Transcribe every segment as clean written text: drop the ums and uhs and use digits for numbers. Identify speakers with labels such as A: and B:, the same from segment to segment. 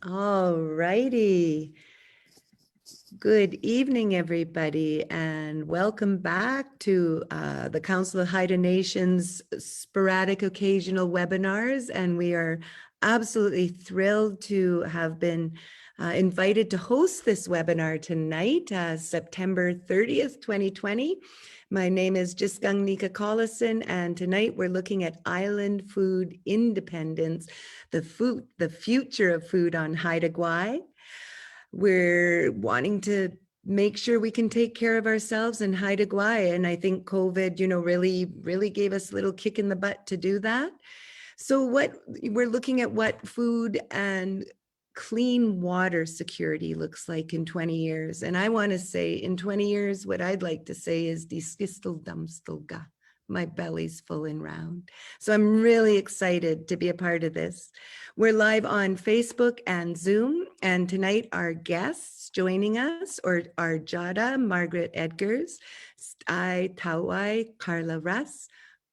A: All righty. Good evening, everybody, and welcome back to the Council of Haida Nations sporadic occasional webinars. And we are absolutely thrilled to have been invited to host this webinar tonight, September 30th, 2020. My name is Jiskung Nika Collison, and tonight we're looking at island food independence, the future of food on Haida Gwaii. We're wanting to make sure we can take care of ourselves in Haida Gwaii. And I think COVID, really gave us a little kick in the butt to do that. So we're looking at what food and clean water security looks like in 20 years. And I want to say in 20 years, what I'd like to say is die skistel dumstelga. My belly's full and round. So I'm really excited to be a part of this. We're live on Facebook and Zoom. And tonight our guests joining us are Jada Margaret Edgars, Stai Tawai Carla Russ,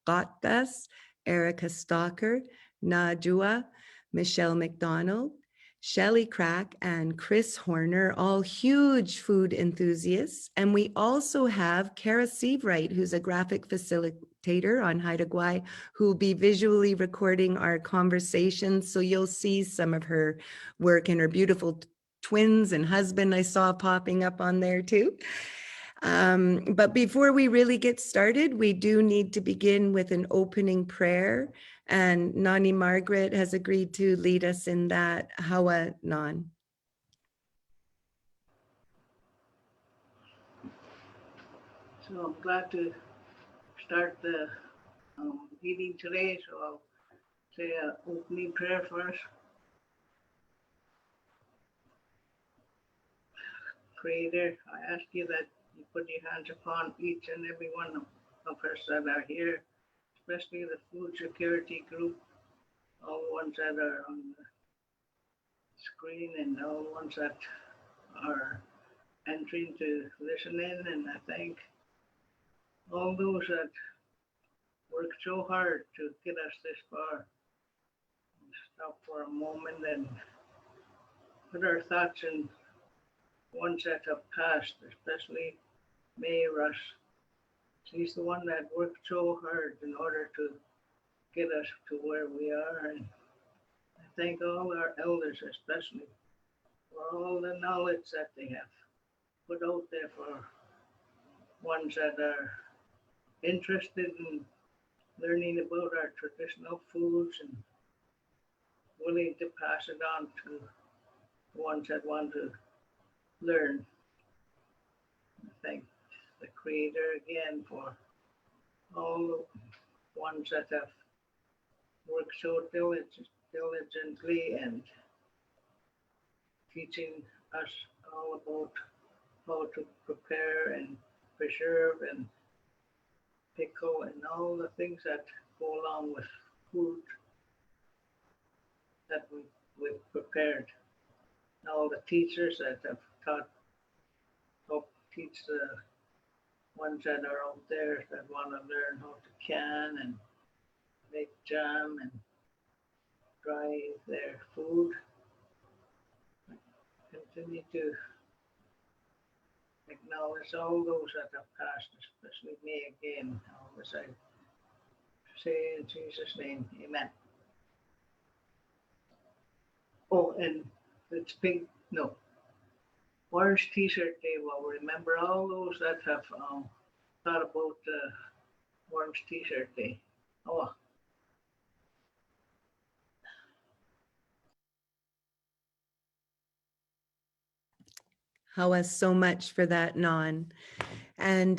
A: Gotgas, Erica Stalker, Najua, Michelle McDonald, Shelley Crack, and Chris Horner, all huge food enthusiasts. And we also have Kara Sievewright, who's a graphic facilitator on Haida Gwaii, who will be visually recording our conversations. So you'll see some of her work and her beautiful twins and husband I saw popping up on there too. But before we really get started, we do need to begin with an opening prayer. And Nani Margaret has agreed to lead us in that. Hawa Nan.
B: So I'm glad to start the meeting today. So I'll say an opening prayer first. Creator, I ask you that you put your hands upon each and every one of us that are here, especially the food security group, all the ones that are on the screen and all the ones that are entering to listen in. And I thank all those that worked so hard to get us this far. Stop for a moment and put our thoughts in ones that have passed, especially May Russ. She's the one that worked so hard in order to get us to where we are. And I thank all our elders, especially, for all the knowledge that they have put out there for ones that are interested in learning about our traditional foods and willing to pass it on to the ones that want to learn. I thank the Creator again for all the ones that have worked so diligently and teaching us all about how to prepare and preserve and pickle and all the things that go along with food that we've prepared. All the teachers that have helped teach the ones that are out there that want to learn how to can and make jam and dry their food. Continue to acknowledge all those that have passed, especially me again, all as I say in Jesus' name, amen. Oh, and it's pink, no, Orange T-shirt Day. Well, remember all those that have thought about Orange T-shirt Day. Oh.
A: Hawa, so much for that, Nan. And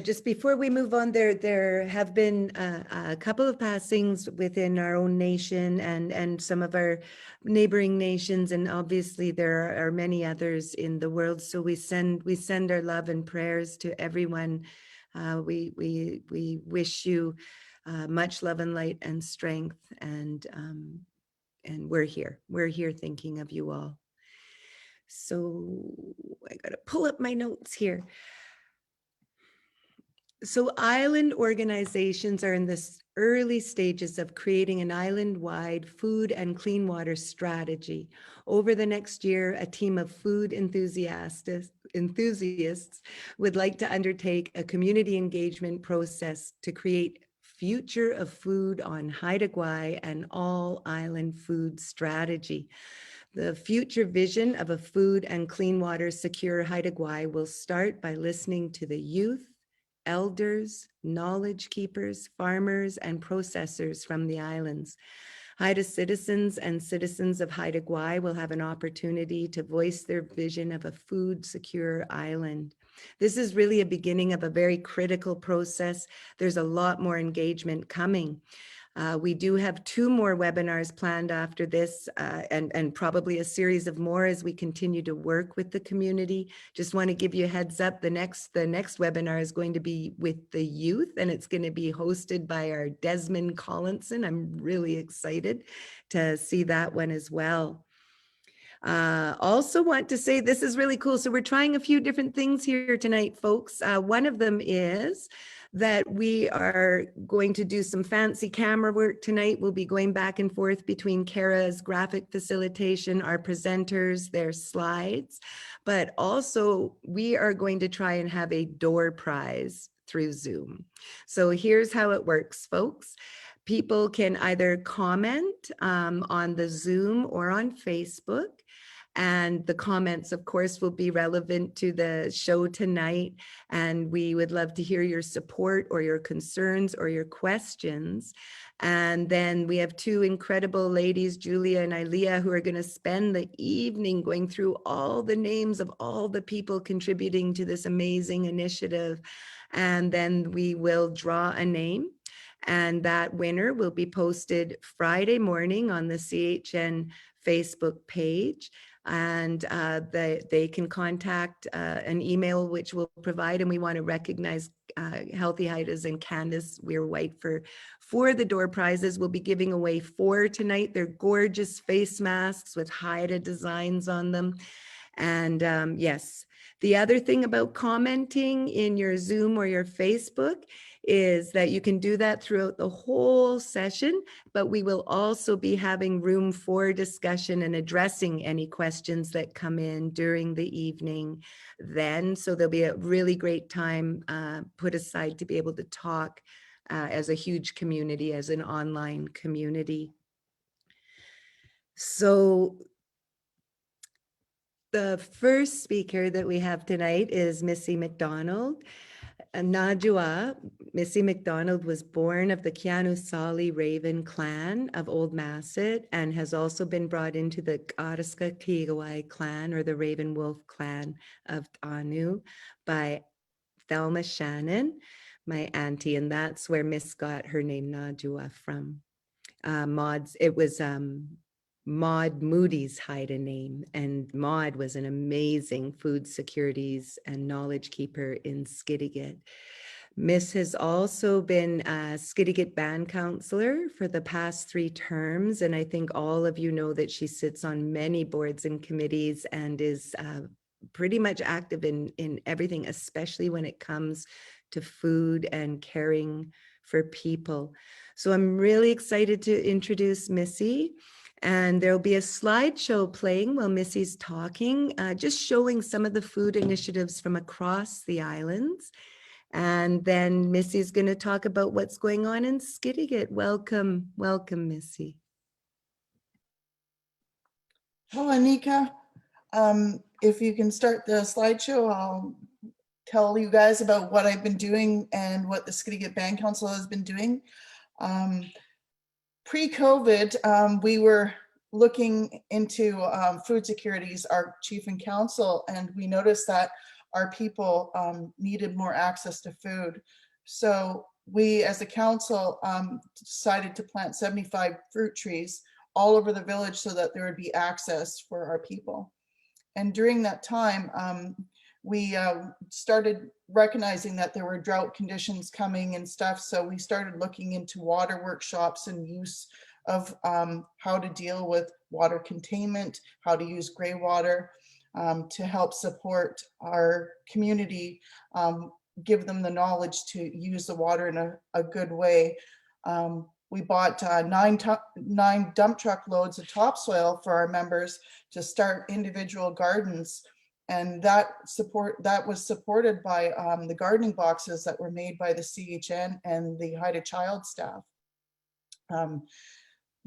A: just before we move on, there have been a couple of passings within our own nation and some of our neighboring nations, and obviously there are many others in the world. So we send our love and prayers to everyone. We wish you much love and light and strength, and we're here. We're here thinking of you all. So I got to pull up my notes here. So island organizations are in this early stages of creating an island-wide food and clean water strategy. Over the next year, a team of food enthusiasts would like to undertake a community engagement process to create future of food on Haida Gwaii and all island food strategy. The future vision of a food and clean water secure Haida Gwaii will start by listening to the youth, elders, knowledge keepers, farmers, and processors from the islands. Haida citizens and citizens of Haida Gwaii will have an opportunity to voice their vision of a food secure island. This is really a beginning of a very critical process. There's a lot more engagement coming. We do have 2 more webinars planned after this, and probably a series of more as we continue to work with the community. Just want to give you a heads up. The next webinar is going to be with the youth, and it's going to be hosted by our Desmond Collinson. I'm really excited to see that one as well. Also want to say this is really cool. So we're trying a few different things here tonight, folks. One of them is that we are going to do some fancy camera work tonight. We'll be going back and forth between Kara's graphic facilitation, our presenters, their slides, but also we are going to try and have a door prize through Zoom. So here's how it works, folks. People can either comment on the Zoom or on Facebook. And the comments, of course, will be relevant to the show tonight. And we would love to hear your support or your concerns or your questions. And then we have 2 incredible ladies, Julia and Ilea, who are going to spend the evening going through all the names of all the people contributing to this amazing initiative. And then we will draw a name. And that winner will be posted Friday morning on the CHN Facebook page. And they can contact an email which we'll provide, and we want to recognize Healthy Haidas and Candace We're White for the door prizes. We'll be giving away 4 tonight. They're gorgeous face masks with Haida designs on them. And yes, the other thing about commenting in your Zoom or your Facebook is that you can do that throughout the whole session, but we will also be having room for discussion and addressing any questions that come in during the evening then. So there'll be a really great time put aside to be able to talk as a huge community, as an online community. So the first speaker that we have tonight is Missy McDonald. Najua, Missy McDonald was born of the Kianusali Raven clan of Old Masset and has also been brought into the Araska Kiigawai clan, or the Raven Wolf clan of Anu, by Thelma Shannon, my auntie, and that's where Miss got her name Najua from. It was Maud Moody's Haida name, and Maud was an amazing food securities and knowledge keeper in Skidegate. Miss has also been a Skidegate band counselor for the past 3 terms, and I think all of you know that she sits on many boards and committees and is pretty much active in everything, especially when it comes to food and caring for people. So I'm really excited to introduce Missy. And there'll be a slideshow playing while Missy's talking, just showing some of the food initiatives from across the islands. And then Missy's going to talk about what's going on in Skidegate. Welcome, welcome, Missy.
C: Hello, Anika. If you can start the slideshow, I'll tell you guys about what I've been doing and what the Skidegate Band Council has been doing. Pre-COVID, we were looking into food securities, our chief and council, and we noticed that our people needed more access to food. So we, as a council, decided to plant 75 fruit trees all over the village so that there would be access for our people. And during that time, we started recognizing that there were drought conditions coming and stuff. So we started looking into water workshops and use of how to deal with water containment, how to use gray water to help support our community, give them the knowledge to use the water in a good way. We bought 9 dump truck loads of topsoil for our members to start individual gardens. And that was supported by the gardening boxes that were made by the CHN and the Haida Child staff.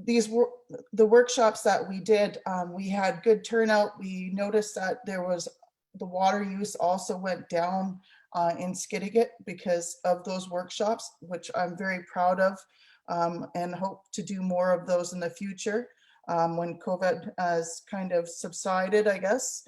C: These were the workshops that we did. We had good turnout. We noticed that the water use also went down in Skidegate because of those workshops, which I'm very proud of, and hope to do more of those in the future when COVID has kind of subsided, I guess.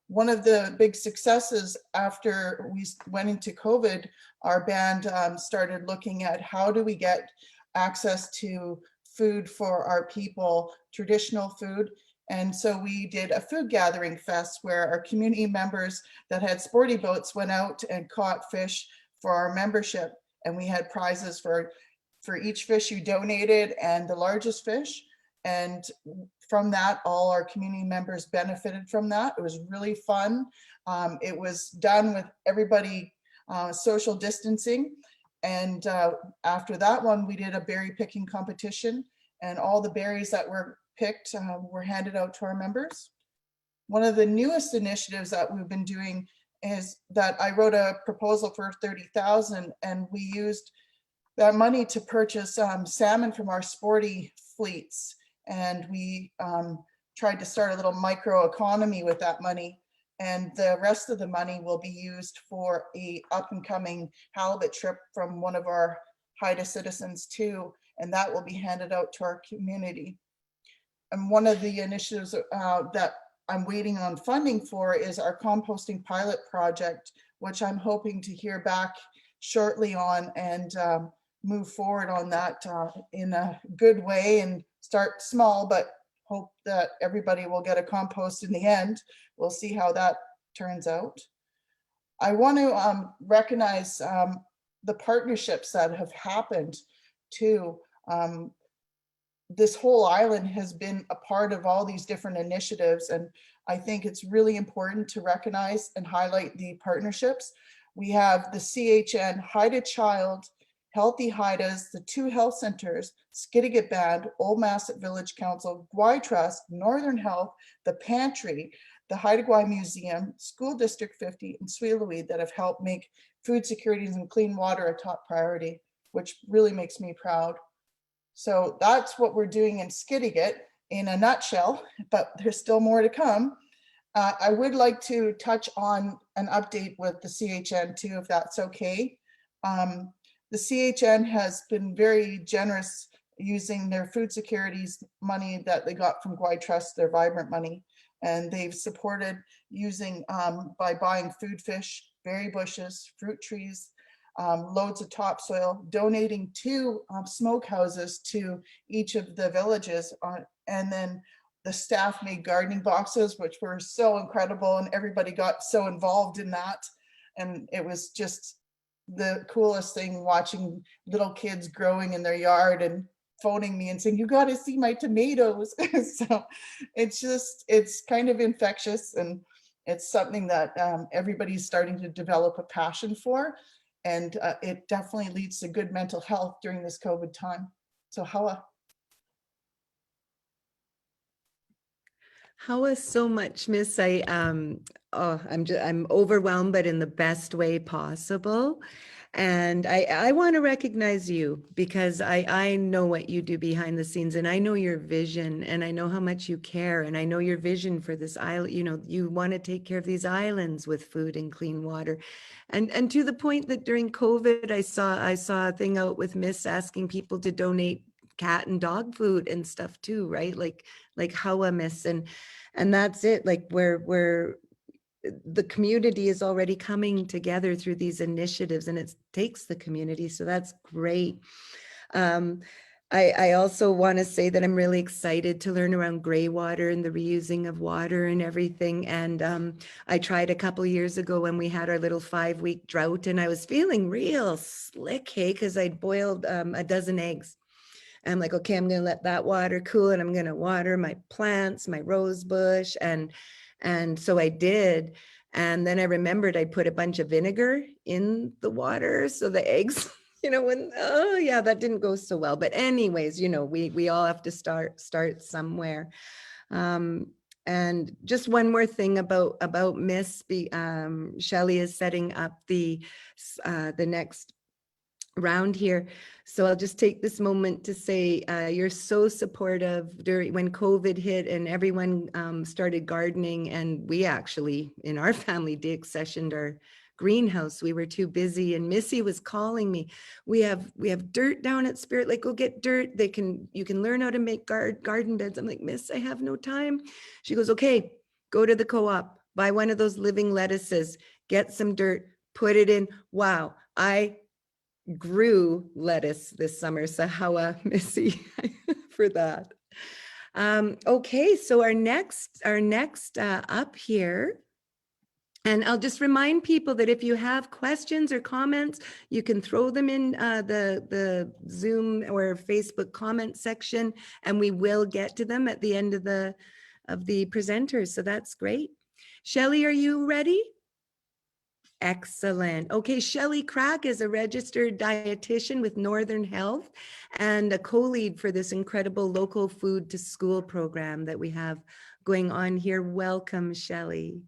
C: One of the big successes after we went into COVID, our band started looking at how do we get access to food for our people, traditional food. And so we did a food gathering fest where our community members that had sporty boats went out and caught fish for our membership. And we had prizes for each fish you donated and the largest fish. And from that, all our community members benefited from that. It was really fun. It was done with everybody social distancing. And after that one, we did a berry picking competition, and all the berries that were picked were handed out to our members. One of the newest initiatives that we've been doing is that I wrote a proposal for 30,000, and we used that money to purchase salmon from our sporty fleets. And we tried to start a little micro economy with that money. And the rest of the money will be used for a up and coming halibut trip from one of our Haida citizens too. And that will be handed out to our community. And one of the initiatives that I'm waiting on funding for is our composting pilot project, which I'm hoping to hear back shortly on and move forward on that in a good way and start small, but hope that everybody will get a compost in the end. We'll see how that turns out. I want to recognize the partnerships that have happened too. This whole island has been a part of all these different initiatives, and I think it's really important to recognize and highlight the partnerships. We have the CHN, Haida Child, Healthy Haidas, the 2 health centers, Skidegate Band, Old Masset Village Council, Gwai Trust, Northern Health, the Pantry, the Haida Gwai Museum, School District 50, and Sweeloweed that have helped make food security and clean water a top priority, which really makes me proud. So that's what we're doing in Skidegate in a nutshell, but there's still more to come. I would like to touch on an update with the CHN too, if that's okay. The CHN has been very generous using their food securities money that they got from Gwai Trust, their Vibrant money. And they've supported using by buying food fish, berry bushes, fruit trees, loads of topsoil, donating 2 smokehouses to each of the villages. And then the staff made gardening boxes, which were so incredible, and everybody got so involved in that. And it was just the coolest thing watching little kids growing in their yard and phoning me and saying, you got to see my tomatoes. So it's kind of infectious, and it's something that everybody's starting to develop a passion for. And it definitely leads to good mental health during this COVID time. So Hawa.
A: Hawa, so much, Miss. I'm overwhelmed, but in the best way possible. And I want to recognize you because I know what you do behind the scenes, and I know your vision, and I know how much you care, and I know your vision for this island. You know, you want to take care of these islands with food and clean water. And to the point that during COVID, I saw a thing out with Miss asking people to donate cat and dog food and stuff too, right? Like Hawa, Miss, and that's it. Like where the community is already coming together through these initiatives, and it takes the community. So that's great. I also want to say that I'm really excited to learn around gray water and the reusing of water and everything. And I tried a couple years ago when we had our little 5-week drought, and I was feeling real slick, hey, because I'd boiled a dozen eggs. I'm like, okay, I'm going to let that water cool, and I'm going to water my plants, my rose bush. And so I did. And then I remembered I put a bunch of vinegar in the water. So the eggs, when, oh yeah, that didn't go so well. But anyways, we all have to start somewhere. And just one more thing about Miss Shelley is setting up the next round here. So I'll just take this moment to say you're so supportive during when COVID hit and everyone started gardening, and we actually in our family deaccessioned our greenhouse. We were too busy, and Missy was calling me. We have dirt down at Spirit Lake. Go get dirt. You can learn how to make garden beds. I'm like, Miss, I have no time. She goes, okay, go to the co-op, buy one of those living lettuces, get some dirt, put it in. Wow, I grew lettuce this summer. Sahawa, Missy, for that. Okay, so our next up here, and I'll just remind people that if you have questions or comments, you can throw them in the Zoom or Facebook comment section, and we will get to them at the end of the presenters. So that's great. Shelley, are you ready? Excellent. Okay, Shelley Crack is a registered dietitian with Northern Health and a co-lead for this incredible local food to school program that we have going on here. Welcome, Shelley.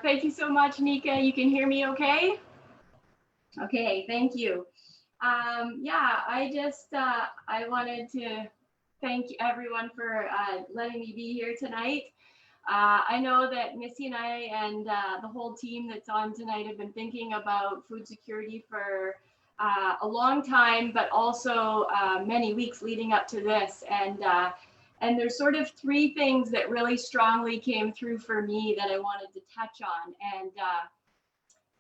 D: Thank you so much, Nika. You can hear me okay? Okay, thank you. Yeah, I wanted to thank everyone for letting me be here tonight. I know that Missy and I and the whole team that's on tonight have been thinking about food security for a long time, but also many weeks leading up to this. And there's sort of three things that really strongly came through for me that I wanted to touch on.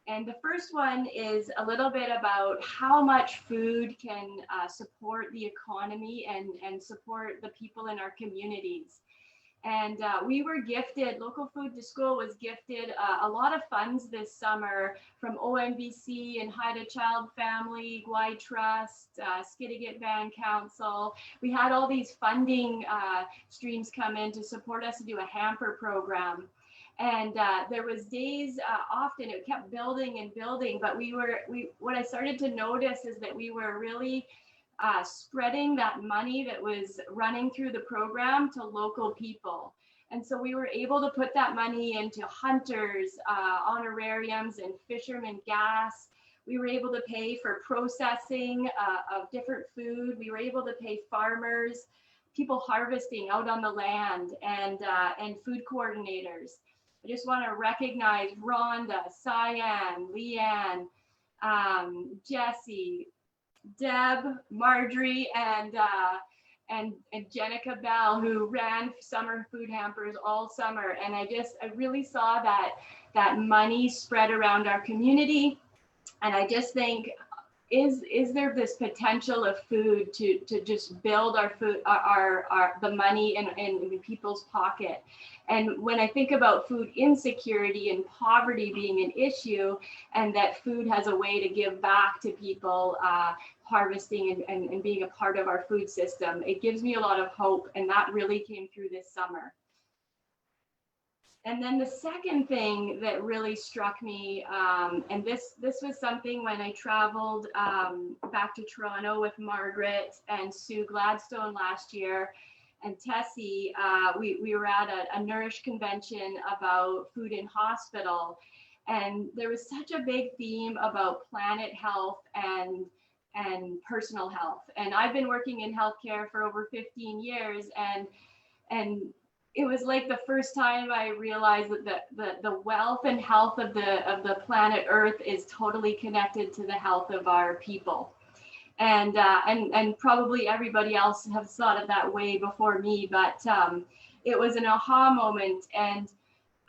D: And the first one is a little bit about how much food can support the economy and support the people in our communities. And we were gifted, Local Food to School was gifted a lot of funds this summer from OMBC and Haida Child Family, Gwai Trust, Skidegate Band Council. We had all these funding streams come in to support us to do a hamper program. And there was days, often it kept building and building, but what I started to notice is that we were really spreading that money that was running through the program to local people. And so we were able to put that money into hunters, honorariums, and fishermen gas. We were able to pay for processing of different food. We were able to pay farmers, people harvesting out on the land, and food coordinators. I just want to recognize Rhonda, Cyan, Leanne, Jessie, Deb, Marjorie, and Jenica Bell, who ran summer food hampers all summer. And I really saw that money spread around our community. And I just think, is there this potential of food to just build our food, the money in people's pocket? And when I think about food insecurity and poverty being an issue, and that food has a way to give back to people, harvesting and being a part of our food system, it gives me a lot of hope. And that really came through this summer. And then the second thing that really struck me, and this was something when I traveled back to Toronto with Margaret and Sue Gladstone last year, and Tessie, we were at a Nourish convention about food in hospital. And there was such a big theme about planet health and personal health. And I've been working in healthcare for over 15 years, and it was like the first time I realized that the wealth and health of the planet Earth is totally connected to the health of our people. And probably everybody else has thought of that way before me, but it was an aha moment. And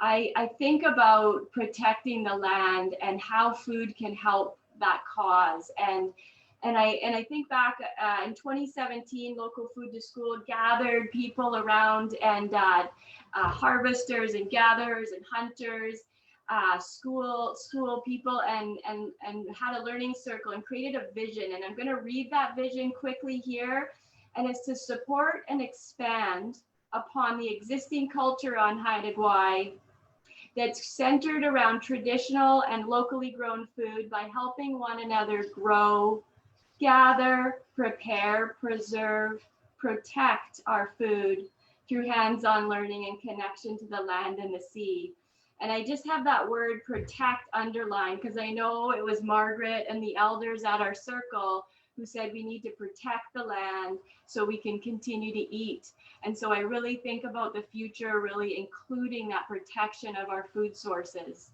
D: I think about protecting the land and how food can help that cause. And I think back in 2017, Local Food to School gathered people around, and harvesters and gatherers and hunters, school people, and had a learning circle and created a vision. And I'm going to read that vision quickly here. And it's to support and expand upon the existing culture on Haida Gwaii that's centered around traditional and locally grown food by helping one another grow, gather, prepare, preserve, protect our food through hands-on learning and connection to the land and the sea. And I just have that word protect underlined because I know it was Margaret and the elders at our circle who said we need to protect the land so we can continue to eat. And so I really think about the future, really including that protection of our food sources.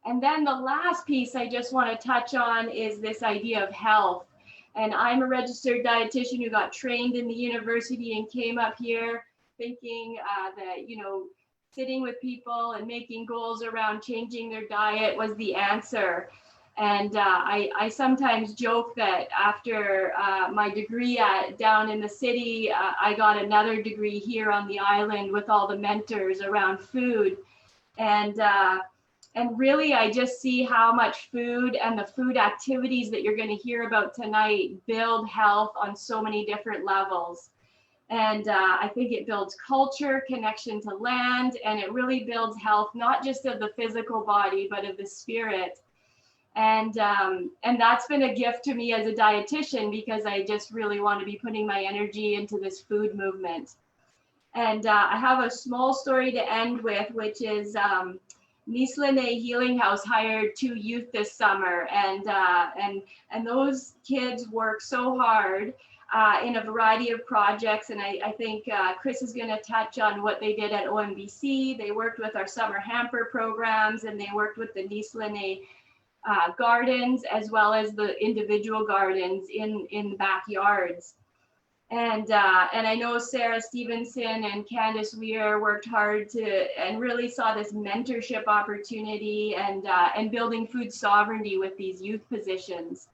D: And then the last piece I just want to touch on is this idea of health. And I'm a registered dietitian who got trained in the university and came up here thinking that, you know, sitting with people and making goals around changing their diet was the answer. And I sometimes joke that after my degree down in the city, I got another degree here on the island with all the mentors around food. And really, I just see how much food and the food activities that you're going to hear about tonight build health on so many different levels. And I think it builds culture, connection to land, and it really builds health, not just of the physical body, but of the spirit. And that's been a gift to me as a dietitian because I just really want to be putting my energy into this food movement. And I have a small story to end with, which is Nislene Healing House hired 2 youth this summer, and those kids work so hard in a variety of projects. And I think Chris is going to touch on what they did at OMBC. They worked with our summer hamper programs, and they worked with the Nislene gardens, as well as the individual gardens in the backyards. And I know Sarah Stevenson and Candace Weir worked hard and really saw this mentorship opportunity and building food sovereignty with these youth positions.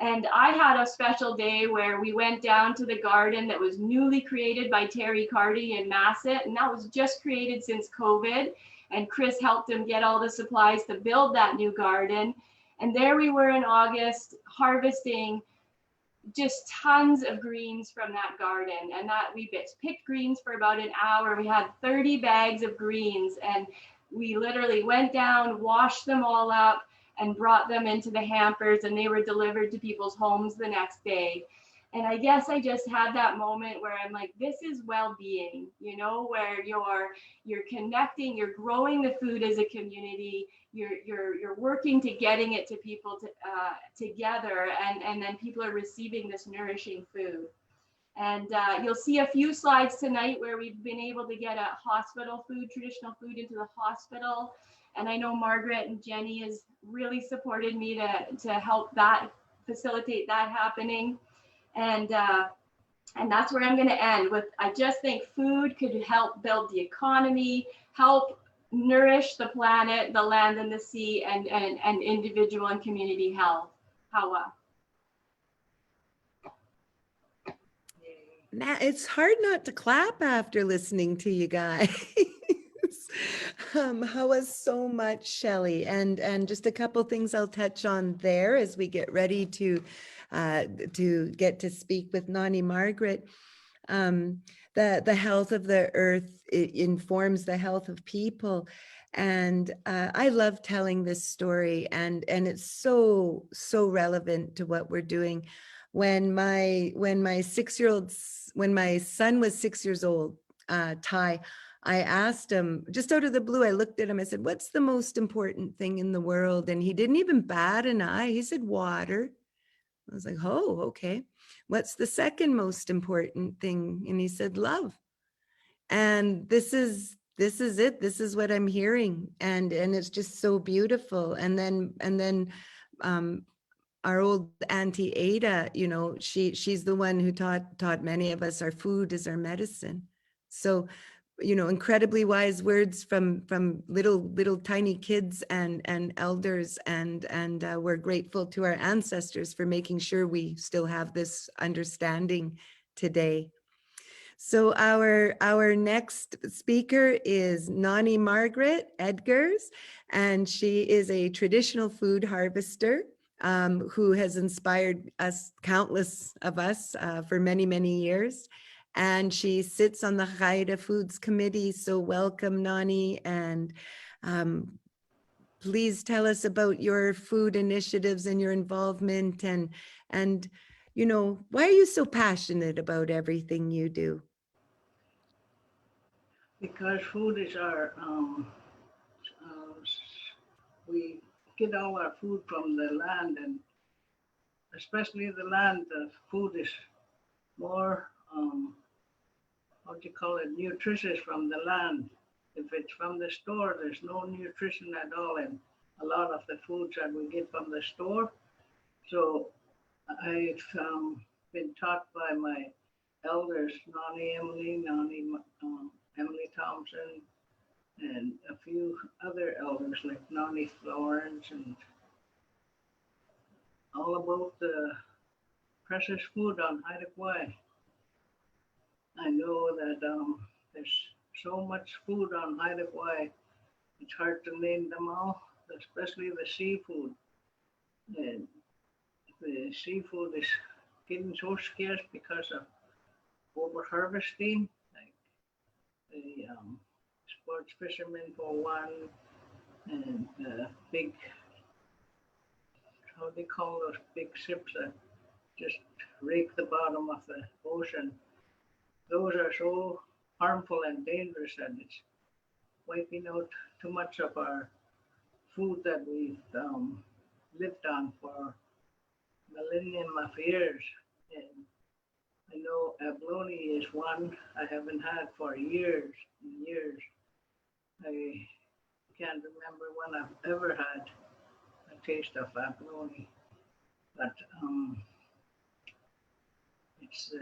D: And I had a special day where we went down to the garden that was newly created by Terry Carty in Masset, and that was just created since COVID. And Chris helped him get all the supplies to build that new garden. And there we were in August harvesting just tons of greens from that garden. And that we picked greens for about an hour. We had 30 bags of greens, and we literally went down, washed them all up, and brought them into the hampers, and they were delivered to people's homes the next day. And I guess I just had that moment where I'm like, this is well-being, you know, where you're connecting, you're growing the food as a community, you're working to getting it to people together, and then people are receiving this nourishing food. And you'll see a few slides tonight where we've been able to get a hospital food, traditional food into the hospital. And I know Margaret and Jenny has really supported me to help that, facilitate that happening. And that's where I'm going to end with, I just think food could help build the economy, help nourish the planet, the land and the sea, and individual and community health. Hawa.
A: Now, it's hard not to clap after listening to you guys. How was so much, Shelley, and just a couple things I'll touch on there as we get ready to get to speak with Nani Margaret. The health of the earth, it informs the health of people, and I love telling this story, and it's so relevant to what we're doing. When my son was 6 years old, Ty, I asked him, just out of the blue, I looked at him, I said, what's the most important thing in the world? And he didn't even bat an eye. He said, water. I was like, oh, okay. What's the second most important thing? And he said, love. And this is it. This is what I'm hearing. And it's just so beautiful. And then our old Auntie Haida, you know, she's the one who taught many of us our food is our medicine. So, you know, incredibly wise words from little tiny kids and elders, and we're grateful to our ancestors for making sure we still have this understanding today. So our next speaker is Nani Margaret Edgars, and she is a traditional food harvester who has inspired us, countless of us, for many years. And she sits on the Haida Foods Committee. So welcome, Nani. And Please tell us about your food initiatives and your involvement and you know, why are you so passionate about everything you do?
B: Because food is our, we get all our food from the land, and especially the land, the food is more, what do you call it, nutritious from the land. If it's from the store, there's no nutrition at all in a lot of the foods that we get from the store. So I've been taught by my elders, Emily Thompson, and a few other elders like Nani Florence, and all about the precious food on Haida. I know that there's so much food on Haida. It's hard to name them all, especially the seafood. And the seafood is getting so scarce because of over harvesting, like the sports fishermen for one, and big, how they call those big ships that just rake the bottom of the ocean. Those are so harmful and dangerous that it's wiping out too much of our food that we've lived on for millennium of years. And I know abalone is one I haven't had for years and years. I can't remember when I've ever had a taste of abalone, but it's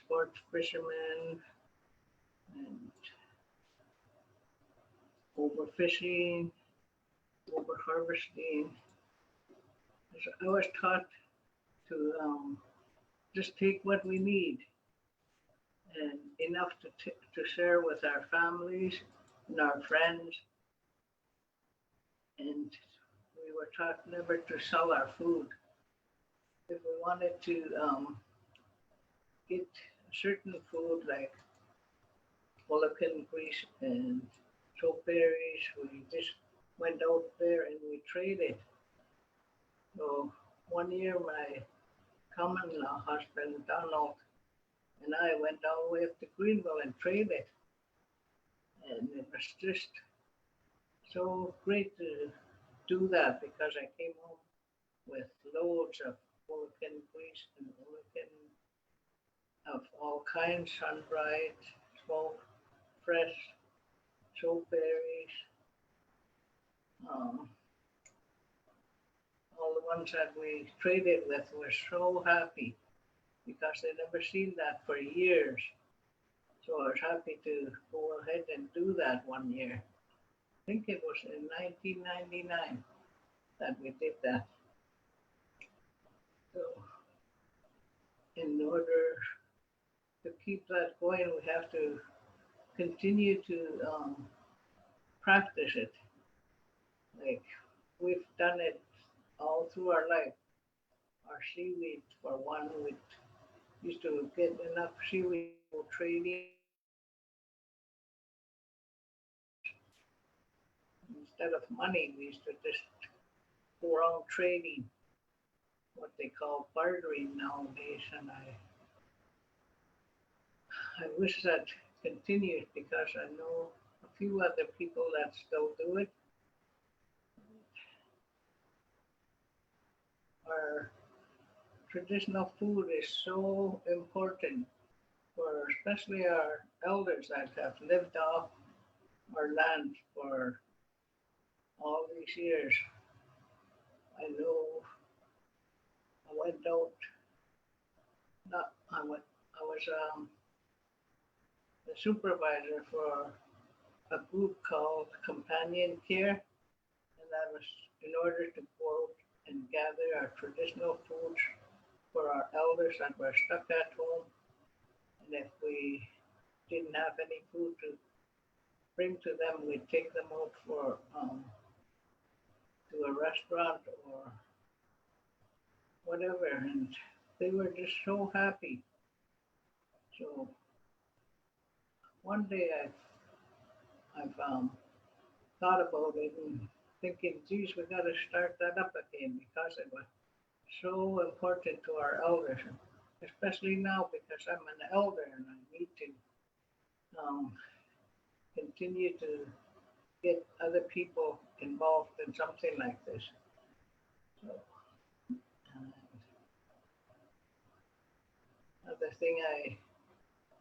B: sport fishermen and overfishing, over harvesting. I was taught to just take what we need and enough to share with our families and our friends. And we were taught never to sell our food. If we wanted to get certain food like Moluccan grease and soap berries, we just went out there and we traded. So one year my common-law husband, Donald, and I went all the way up to Greenville and traded. And it was just so great to do that because I came home with loads of Moluccan grease and Moluccan of all kinds, sun-dried, smoked, fresh, soap berries, all the ones that we traded with were so happy because they never seen that for years. So I was happy to go ahead and do that one year. I think it was in 1999 that we did that. So in order to keep that going, we have to continue to practice it. Like we've done it all through our life. Our seaweed, for one, we used to get enough seaweed for trading. Instead of money, we used to just go around trading, what they call bartering nowadays. And I wish that continued because I know a few other people that still do it. Our traditional food is so important for especially our elders that have lived off our land for all these years. I know I went out, not, I was the supervisor for a group called Companion Care, and that was in order to go out and gather our traditional foods for our elders that were stuck at home. And if we didn't have any food to bring to them, we'd take them out for to a restaurant or whatever, and they were just so happy. So one day I've thought about it and thinking, geez, we got to start that up again because it was so important to our elders, especially now because I'm an elder and I need to continue to get other people involved in something like this. So, another thing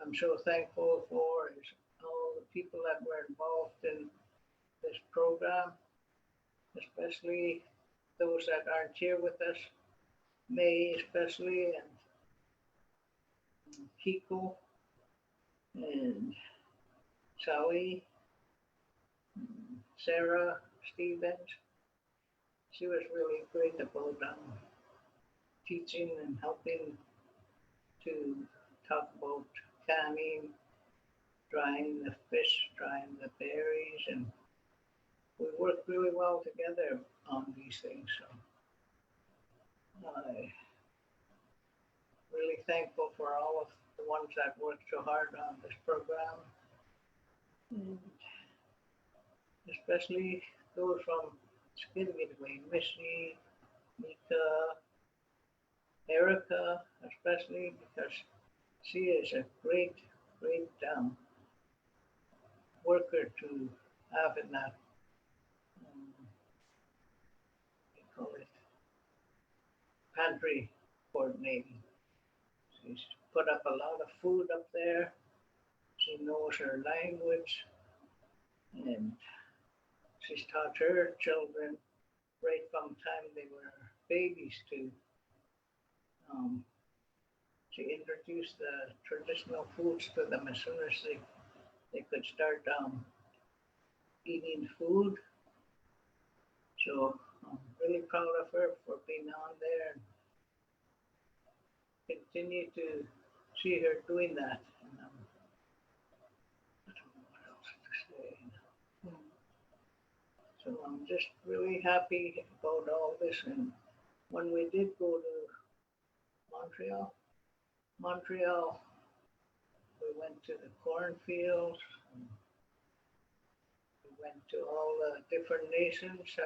B: I'm so thankful for is all the people that were involved in this program, especially those that aren't here with us, May especially, and Kiko, and Sally, Sarah Stevens. She was really great about teaching and helping to talk about canning, drying the fish, drying the berries, and we worked really well together on these things. So I'm really thankful for all of the ones that worked so hard on this program, and especially those from Skinway, Missy, Mika, Erica, especially because she is a great worker to have in that, they call it pantry coordinating. She's put up a lot of food up there. She knows her language, and she's taught her children right from the time they were babies to she introduced the traditional foods to them as soon as they could start eating food. So I'm really proud of her for being on there and continue to see her doing that. And, I don't know what else to say. So I'm just really happy about all this. And when we did go to Montreal, we went to the cornfields. We went to all the different nations,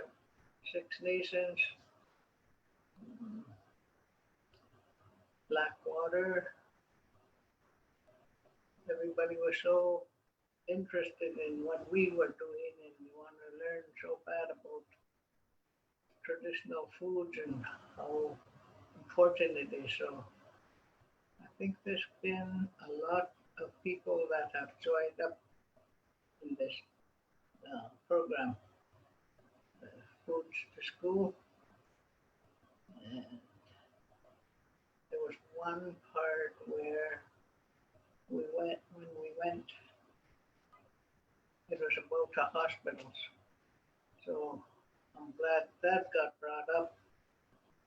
B: 6 nations. Blackwater. Everybody was so interested in what we were doing and we want to learn so bad about traditional foods and how important it is. So I think there's been a lot of people that have joined up in this program, Foods to School. And there was one part where when we went, it was about the hospitals. So I'm glad that got brought up.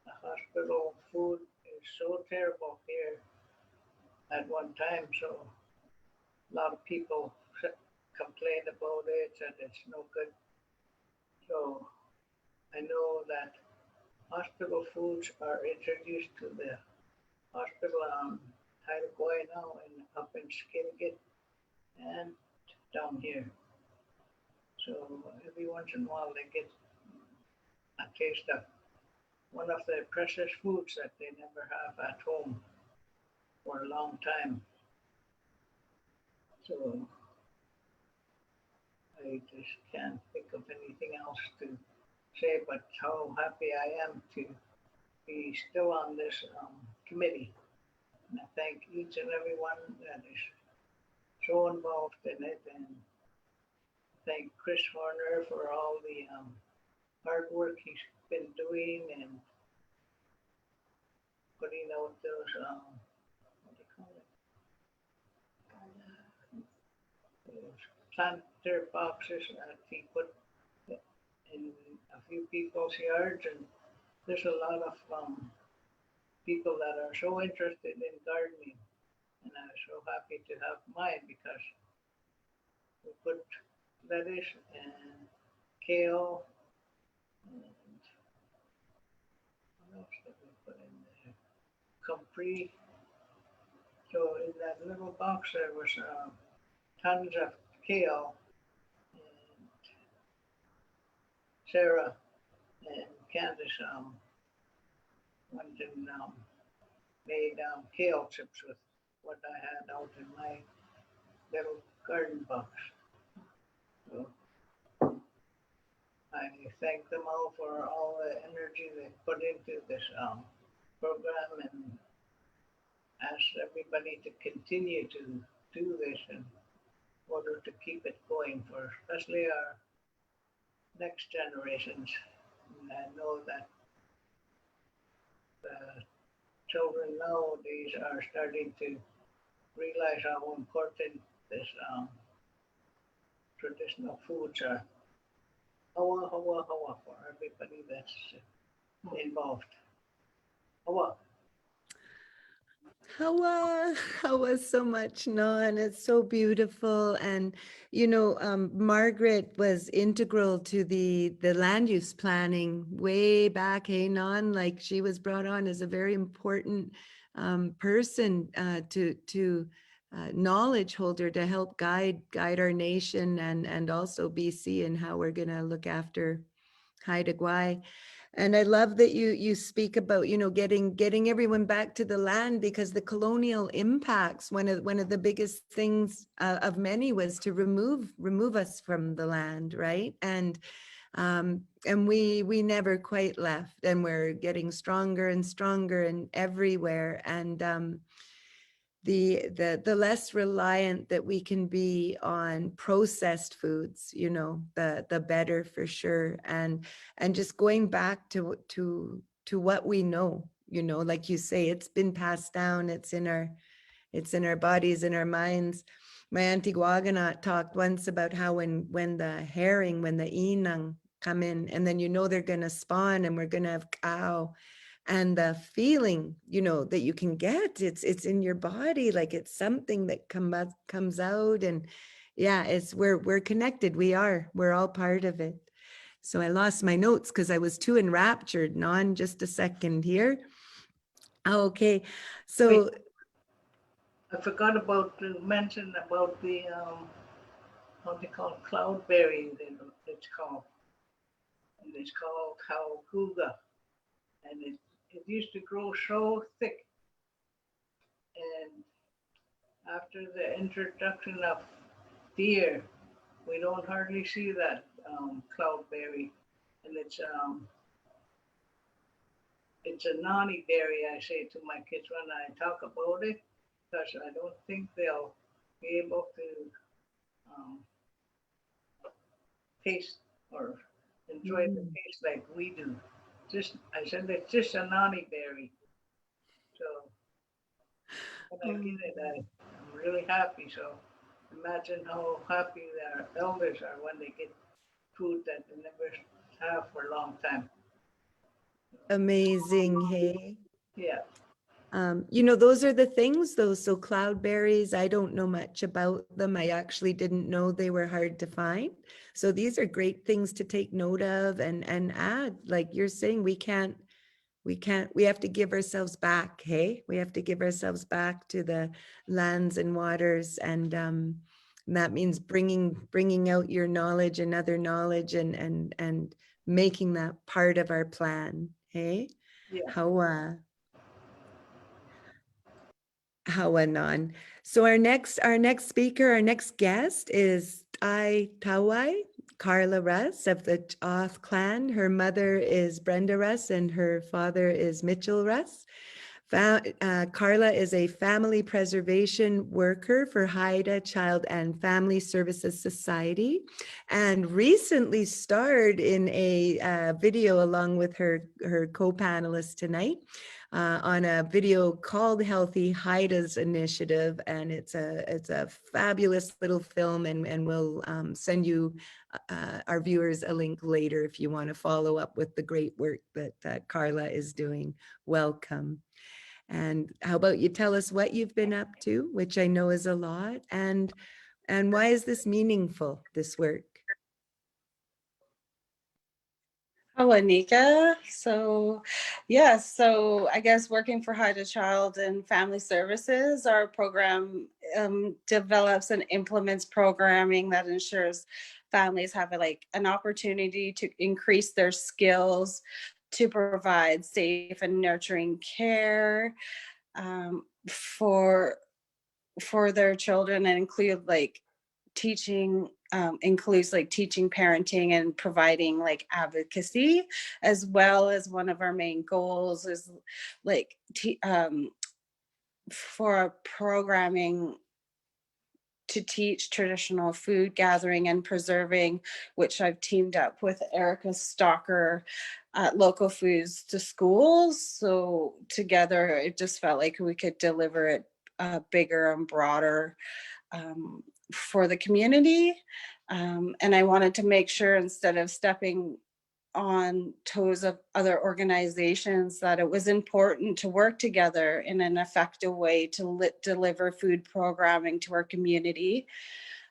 B: The hospital food is so terrible here at one time. So a lot of people complain about it and it's no good. So I know that hospital foods are introduced to the hospital on Haida now and up in Skinigit and down here. So every once in a while they get a taste of one of the precious foods that they never have at home for a long time. So I just can't think of anything else to say but how happy I am to be still on this committee. And I thank each and every one that is so involved in it, and thank Chris Horner for all the hard work he's been doing and putting out those, what do you call it? Those planter boxes that he put in a few people's yards, and there's a lot of people that are so interested in gardening, and I'm so happy to have mine because we put lettuce and kale and what else did we put in there? Comfrey. So in that little box there was tons of kale and Sarah and Candace went and made kale chips with what I had out in my little garden box. So I thank them all for all the energy they put into this program, and ask everybody to continue to do this in order to keep it going for especially our next generations. And I know that the children nowadays are starting to realize how important this traditional foods are. Hawa, hawa, hawa for everybody that's involved. Hawa.
A: Hawa so much, Nan. It's so beautiful. And, Margaret was integral to the land use planning way back, hey, Nan, like she was brought on as a very important person to knowledge holder to help guide our nation and also BC and how we're going to look after Haida Gwaii. And I love that you speak about, getting everyone back to the land, because the colonial impacts, one of the biggest things of many was to remove us from the land, right? And we never quite left, and we're getting stronger and stronger and everywhere. And the less reliant that we can be on processed foods, the better for sure. And just going back to what we know, like you say, it's been passed down, it's in our bodies, in our minds. My auntie Waganot talked once about how when the herring, when the inang come in, and then they're going to spawn and we're going to have cow. And the feeling, that you can get, it's in your body, like it's something that comes out. And yeah, we're connected. We're all part of it. So I lost my notes because I was too enraptured. Nan, just a second here. Okay, so
B: Wait, I forgot about to mention about the what they call cloudberry. It's called, and it's called Kaukuga, and it used to grow so thick. And after the introduction of deer, we don't hardly see that cloudberry, and it's a naughty berry, I say to my kids when I talk about it, because I don't think they'll be able to taste or enjoy the taste like we do. I said it's just a naughty berry. So when I get it, I'm really happy. So imagine how happy their elders are when they get food that they never have for a long time.
A: amazing, hey.
B: Yeah.
A: Those are the things, though. So cloudberries, I don't know much about them. I actually didn't know they were hard to find. So these are great things to take note of and add. Like you're saying, we have to give ourselves back, hey? We have to give ourselves back to the lands and waters. And that means bringing out your knowledge and other knowledge and making that part of our plan, hey?
B: Yeah.
A: How anon. So our next speaker, our next guest is Ai Tawai, Carla Russ of the Oth clan. Her mother is Brenda Russ and her father is Mitchell Russ. Carla is a family preservation worker for Haida Child and Family Services Society, and recently starred in a video along with her co-panelist tonight on a video called Healthy Haida's Initiative, and it's a fabulous little film, and we'll send you our viewers a link later if you want to follow up with the great work that Carla is doing. Welcome. And how about you tell us what you've been up to, which I know is a lot, and why is this meaningful, this work?
E: Oh, Anika. So, yes, so I guess working for Haida Child and Family Services, our program develops and implements programming that ensures families have an opportunity to increase their skills to provide safe and nurturing care for their children, and includes teaching, parenting, and providing advocacy, as well as one of our main goals is for our programming to teach traditional food gathering and preserving, which I've teamed up with Erica Stalker at Local Foods to Schools. So together, it just felt like we could deliver it bigger and broader for the community. And I wanted to make sure, instead of stepping on toes of other organizations, that it was important to work together in an effective way to deliver food programming to our community.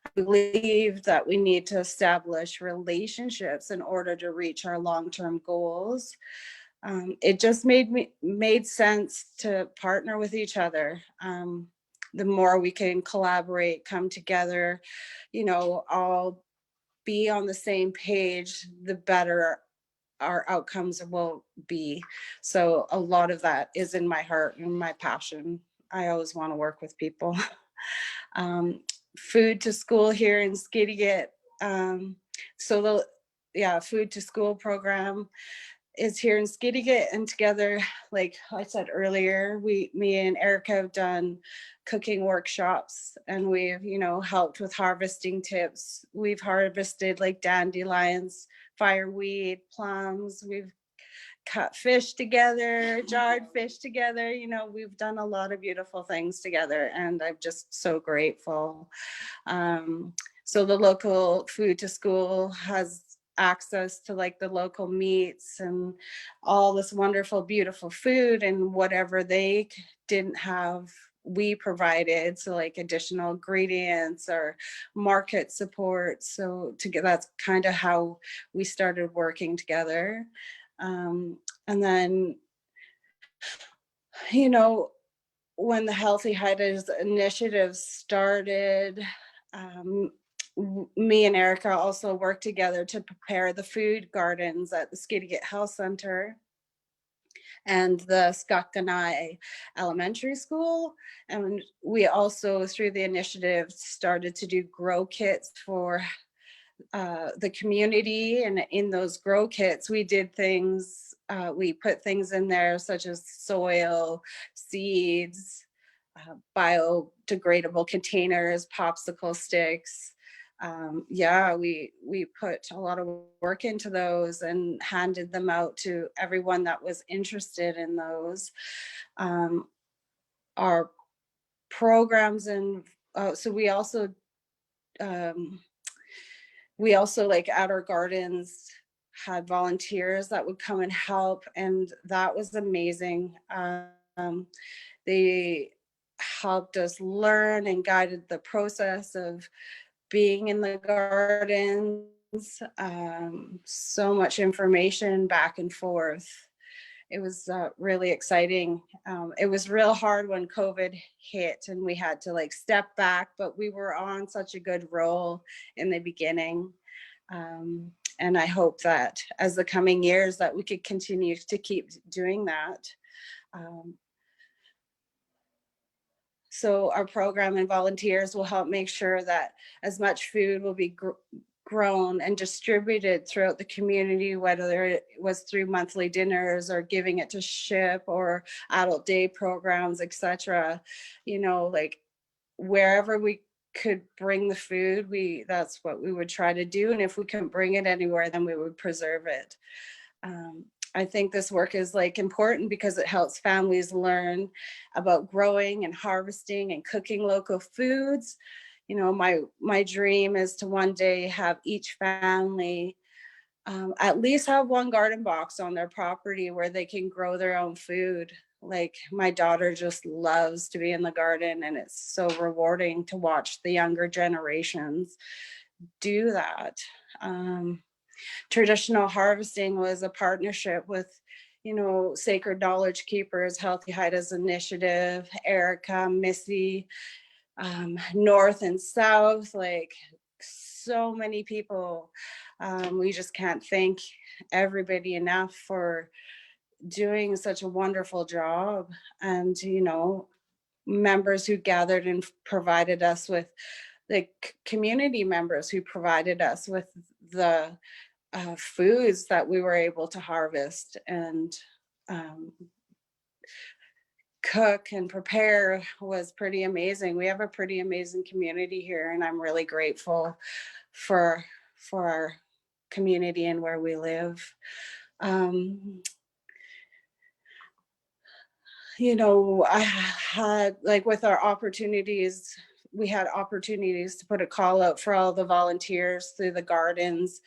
E: I believe that we need to establish relationships in order to reach our long-term goals. It just made sense to partner with each other. The more we can collaborate, come together, all be on the same page, the better our outcomes will be. So a lot of that is in my heart and my passion. I always want to work with people. Food to School here in Skidegate. So the Food to School program is here in Skidegate, and together, like I said earlier, me and Erica have done cooking workshops, and we've helped with harvesting tips. We've harvested dandelions, fireweed, plums. We've cut fish together, jarred fish together. We've done a lot of beautiful things together, and I'm just so grateful. So the local Food to School has access to the local meats and all this wonderful, beautiful food, and whatever they didn't have, we provided. So additional ingredients or market support. So that's kind of how we started working together. And then, when the Healthy Haida's initiative started, me and Erica also worked together to prepare the food gardens at the Skidegate Health Center and the Skakanai Elementary School. And we also, through the initiative, started to do grow kits for the community. And in those grow kits, we did things, we put things in there such as soil, seeds, biodegradable containers, popsicle sticks. We put a lot of work into those and handed them out to everyone that was interested in those. Our programs, and so we also at our gardens had volunteers that would come and help, and that was amazing. They helped us learn and guided the process of being in the gardens. So much information back and forth. It was really exciting. It was real hard when COVID hit and we had to step back, but we were on such a good roll in the beginning. And I hope that as the coming years that we could continue to keep doing that. So our program and volunteers will help make sure that as much food will be grown and distributed throughout the community, whether it was through monthly dinners or giving it to SHIP or adult day programs, etc. Wherever we could bring the food, that's what we would try to do. And if we couldn't bring it anywhere, then we would preserve it. I think this work is important because it helps families learn about growing and harvesting and cooking local foods. My dream is to one day have each family at least have one garden box on their property where they can grow their own food. My daughter just loves to be in the garden, and it's so rewarding to watch the younger generations do that. Traditional harvesting was a partnership with, Sacred Knowledge Keepers, Healthy Haida's initiative, Erica, Missy, North and South, so many people. We just can't thank everybody enough for doing such a wonderful job. And, you know, members who gathered and provided us with the community members who provided us with the foods that we were able to harvest and cook and prepare was pretty amazing. We have a pretty amazing community here, and I'm really grateful for our community and where we live. You know, I had, like, with our opportunities, we had opportunities to put a call out for all the volunteers through the gardens.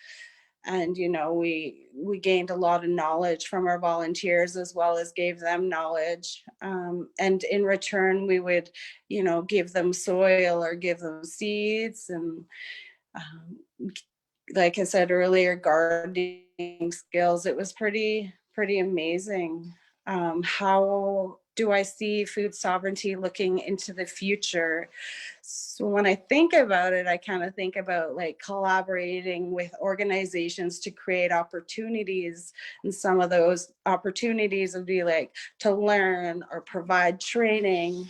E: And, you know, we gained a lot of knowledge from our volunteers as well as gave them knowledge. And in return, we would, you know, give them soil or give them seeds. And like I said earlier, gardening skills, it was pretty amazing. How do I see food sovereignty looking into the future? So when I think about it, I kind of think about like collaborating with organizations to create opportunities. And some of those opportunities would be like to learn or provide training,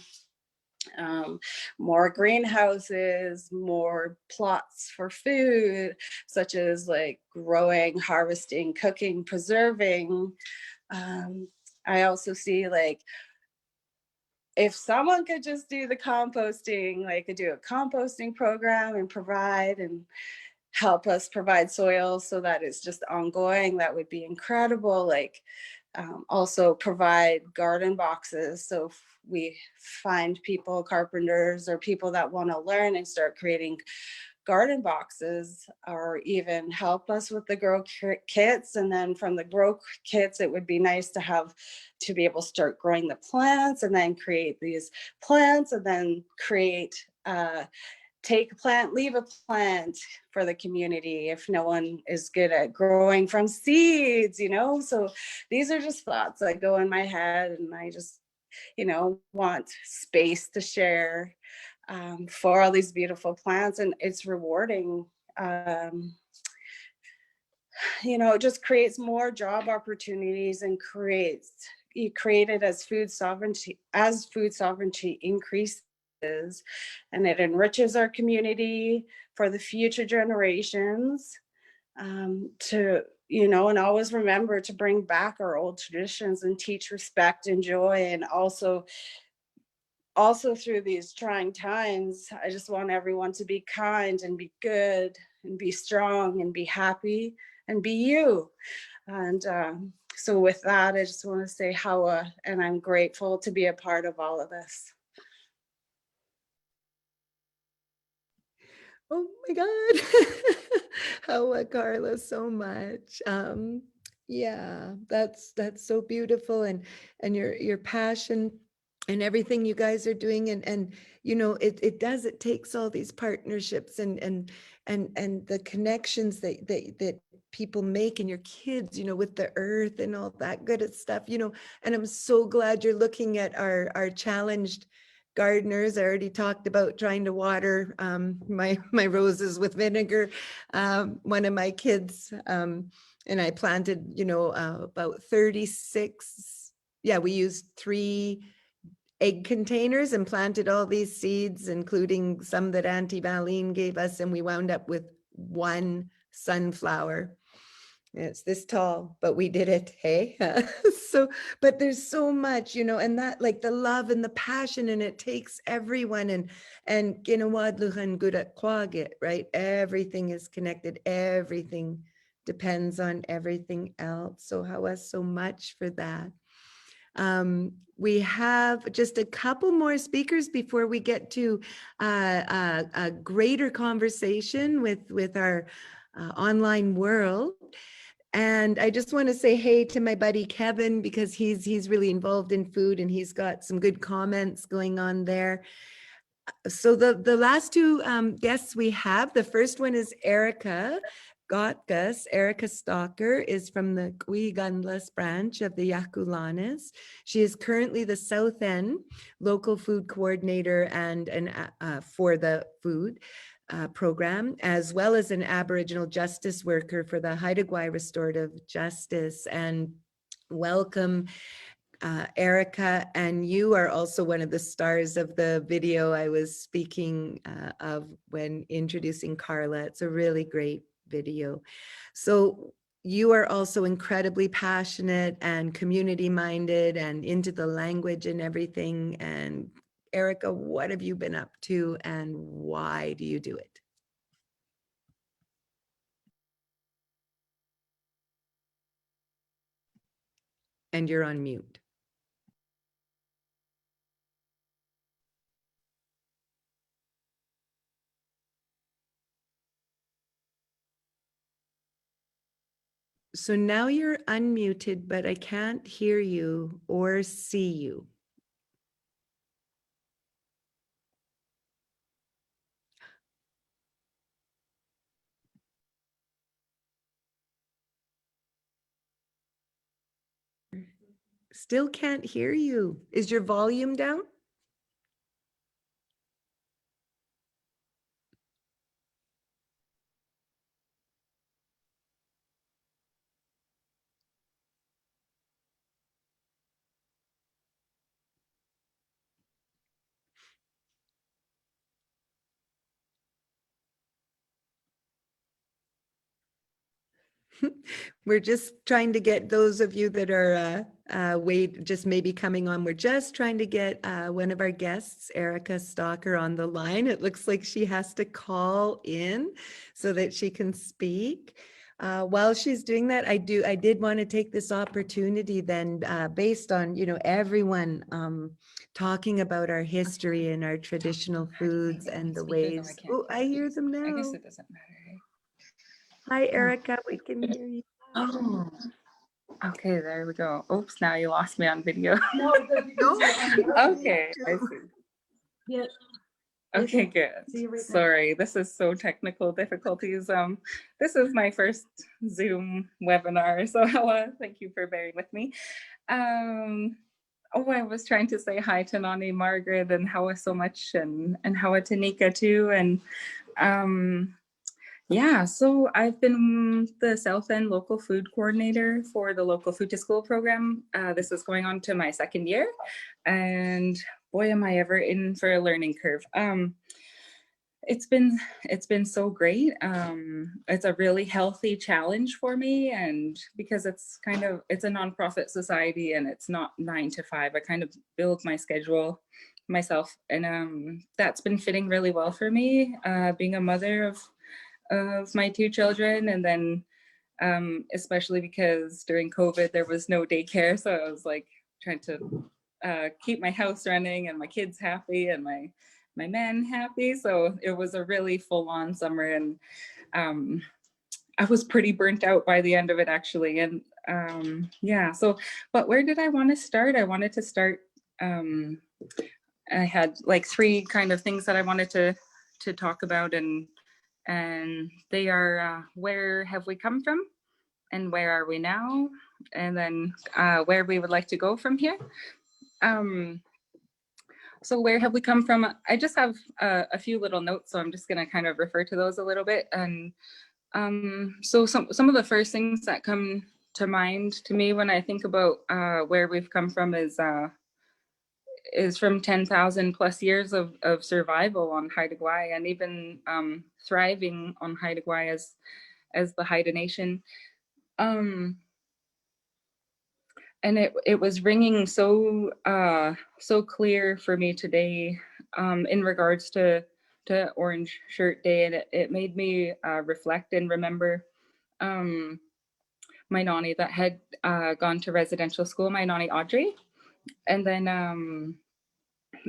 E: more greenhouses, more plots for food, such as like growing, harvesting, cooking, preserving. I also see, like, if someone could just do the composting, like could do a composting program and provide and help us provide soil so that it's just ongoing, that would be incredible. Like, also provide garden boxes. So if we find people, carpenters or people that want to learn and start creating garden boxes, or even help us with the grow kits. And then from the grow kits, it would be nice to have to be able to start growing the plants and then create these plants and then create take a plant, leave a plant for the community if no one is good at growing from seeds, you know? So these are just thoughts that go in my head, and I just, you know, want space to share for all these beautiful plants, and it's rewarding. You know, it just creates more job opportunities and you create it as food sovereignty increases, and it enriches our community for the future generations, to, you know, and always remember to bring back our old traditions and teach respect and joy. And also through these trying times, I just want everyone to be kind and be good and be strong and be happy and be you. And so with that, I just want to say how, and I'm grateful to be a part of all of this.
A: Oh my God. How Carla, so much. Yeah, that's so beautiful, and your passion and everything you guys are doing, and you know, it takes all these partnerships and the connections that people make, and your kids, you know, with the earth and all that good stuff, you know. And I'm so glad you're looking at our challenged gardeners. I already talked about trying to water my roses with vinegar. One of my kids, and I planted, you know, about 36. Yeah, we used 3 egg containers and planted all these seeds, including some that Auntie Valine gave us, and we wound up with 1 sunflower. It's this tall, but we did it. Hey, so, but there's so much, you know, and that, like, the love and the passion, and it takes everyone, and ginawadluhan gudat kwagit, right? Everything is connected. Everything depends on everything else. So how was so much for that. We have just a couple more speakers before we get to a greater conversation with our online world. And I just want to say hey to my buddy Kevin, because he's really involved in food, and he's got some good comments going on there. So the last 2 guests we have, the first one is Erica Gotkus. Erica Stalker is from the Guigandlas branch of the Yakulanes. She is currently the South End local food coordinator and for the food. program, as well as an Aboriginal justice worker for the Haida Restorative Justice. And welcome, Erica, and you are also one of the stars of the video I was speaking of when introducing Carla. It's a really great video. So you are also incredibly passionate and community minded and into the language and everything. And Erica, what have you been up to and why do you do it? And you're on mute. So now you're unmuted, but I can't hear you or see you. Still can't hear you. Is your volume down? We're just trying to get those of you that are just maybe coming on. We're just trying to get one of our guests, Erica Stalker, on the line. It looks like she has to call in so that she can speak. While she's doing that, I did want to take this opportunity then, based on, everyone talking about our history and our traditional foods and the ways. Oh, I hear them now.
F: I guess it doesn't matter.
A: Hi, Erica. We can hear you.
F: Oh, okay, there we go. Oops, now you lost me on video.
A: No,
F: Okay, I see.
A: Yeah.
F: Okay, good.
A: See you right now.
F: Sorry, this is so technical difficulties. This is my first Zoom webinar, so thank you for bearing with me. Oh, I was trying to say hi to Nani, Margaret, and Hawa so much, and Hawa to Nika too, and yeah, so I've been the South End local food coordinator for the local food to school program. This is going on to my second year, and boy, am I ever in for a learning curve. It's been so great. It's a really healthy challenge for me, and because it's a nonprofit society and it's not 9 to 5, I kind of build my schedule myself, and that's been fitting really well for me. Being a mother of my 2 children, and then especially because during COVID there was no daycare, so I was like trying to keep my house running and my kids happy and my man happy. So it was a really full-on summer, and I was pretty burnt out by the end of it actually. And yeah, so but where did I want to start? I wanted to start, I had like 3 kind of things that I wanted to talk about, and they are where have we come from and where are we now, and then where we would like to go from here. So where have we come from? I just have a few little notes, so I'm just going to kind of refer to those a little bit. And so some of the first things that come to mind to me when I think about where we've come from is from 10,000 plus years of survival on Haida Gwaii, and even thriving on Haida Gwaii as the Haida Nation. And it was ringing so clear for me today in regards to Orange Shirt Day, and it made me reflect and remember my nanny that had gone to residential school, my nanny Audrey, and then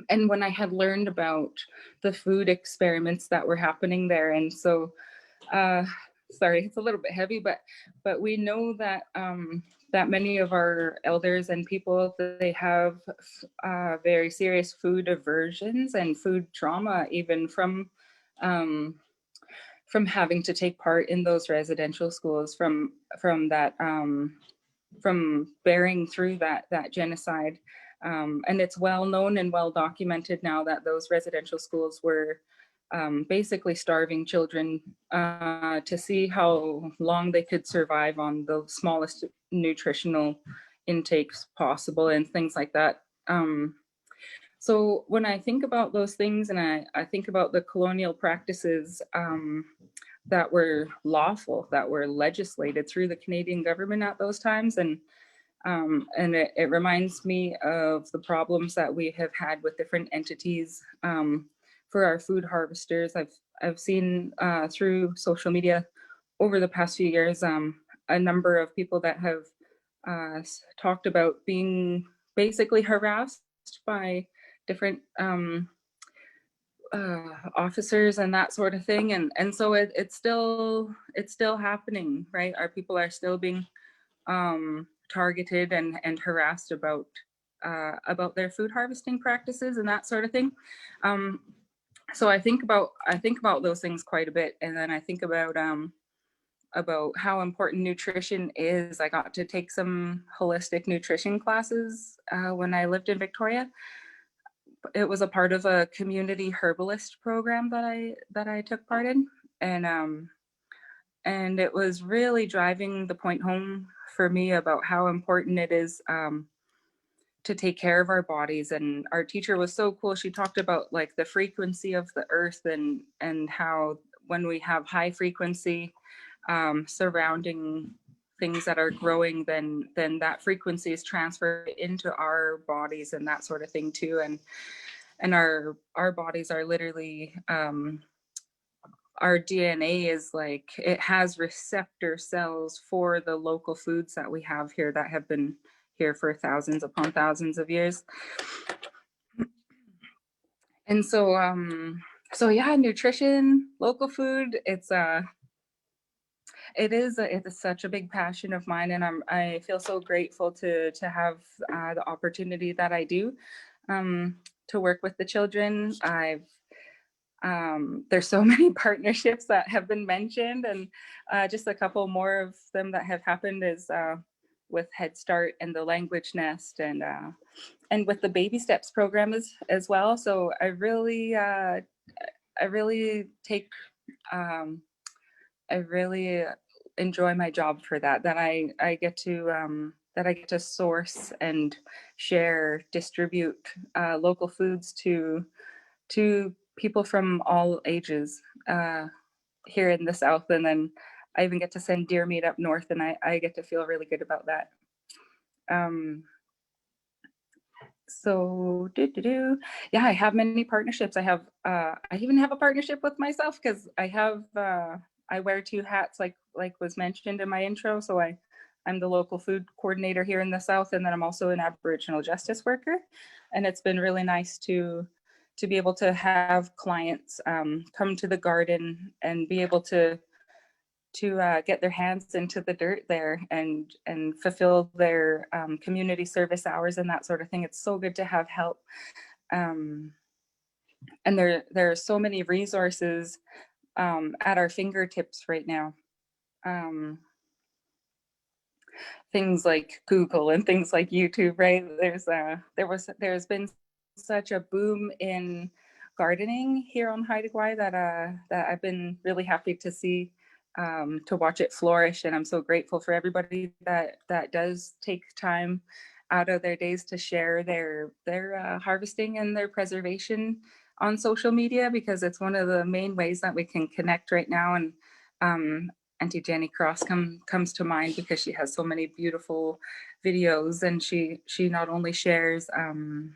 F: and when I had learned about the food experiments that were happening there. And so sorry, it's a little bit heavy, but we know that that many of our elders and people, they have very serious food aversions and food trauma, even from having to take part in those residential schools, from that from bearing through that genocide. And it's well known and well documented now that those residential schools were basically starving children to see how long they could survive on the smallest nutritional intakes possible and things like that. So when I think about those things and I think about the colonial practices that were lawful, that were legislated through the Canadian government at those times, and it reminds me of the problems that we have had with different entities for our food harvesters. I've seen through social media over the past few years a number of people that have talked about being basically harassed by different officers and that sort of thing, and so it's still happening, right? Our people are still being targeted and harassed about their food harvesting practices and that sort of thing. So I think about those things quite a bit, and then I think about how important nutrition is. I got to take some holistic nutrition classes when I lived in Victoria. It was a part of a community herbalist program that I took part in, and it was really driving the point home for me about how important it is to take care of our bodies. And our teacher was so cool. She talked about like the frequency of the earth and how when we have high frequency surrounding things that are growing, then that frequency is transferred into our bodies and that sort of thing too. And our bodies are literally our DNA is like, it has receptor cells for the local foods that we have here that have been here for thousands upon thousands of years. And so yeah, nutrition, local food, it's such a big passion of mine, and I feel so grateful to have the opportunity that I do to work with the children. There's so many partnerships that have been mentioned, and just a couple more of them that have happened is with Head Start and the Language Nest, and with the Baby Steps program as well. So I really enjoy my job for that. That I get to source and share, distribute local foods to people from all ages here in the South. And then I even get to send deer meat up north, and I get to feel really good about that. So yeah, I have many partnerships. I even have a partnership with myself, because I wear two hats, like was mentioned in my intro. So I'm the local food coordinator here in the South, and then I'm also an Aboriginal justice worker. And it's been really nice to be able to have clients come to the garden and be able to get their hands into the dirt there and fulfill their community service hours and that sort of thing. It's so good to have help. And there are so many resources at our fingertips right now. Things like Google and things like YouTube, right? There's been such a boom in gardening here on Haida that I've been really happy to see, to watch it flourish. And I'm so grateful for everybody that does take time out of their days to share their harvesting and their preservation on social media, because it's one of the main ways that we can connect right now. And Auntie Jenny Cross comes to mind, because she has so many beautiful videos, and she not only shares the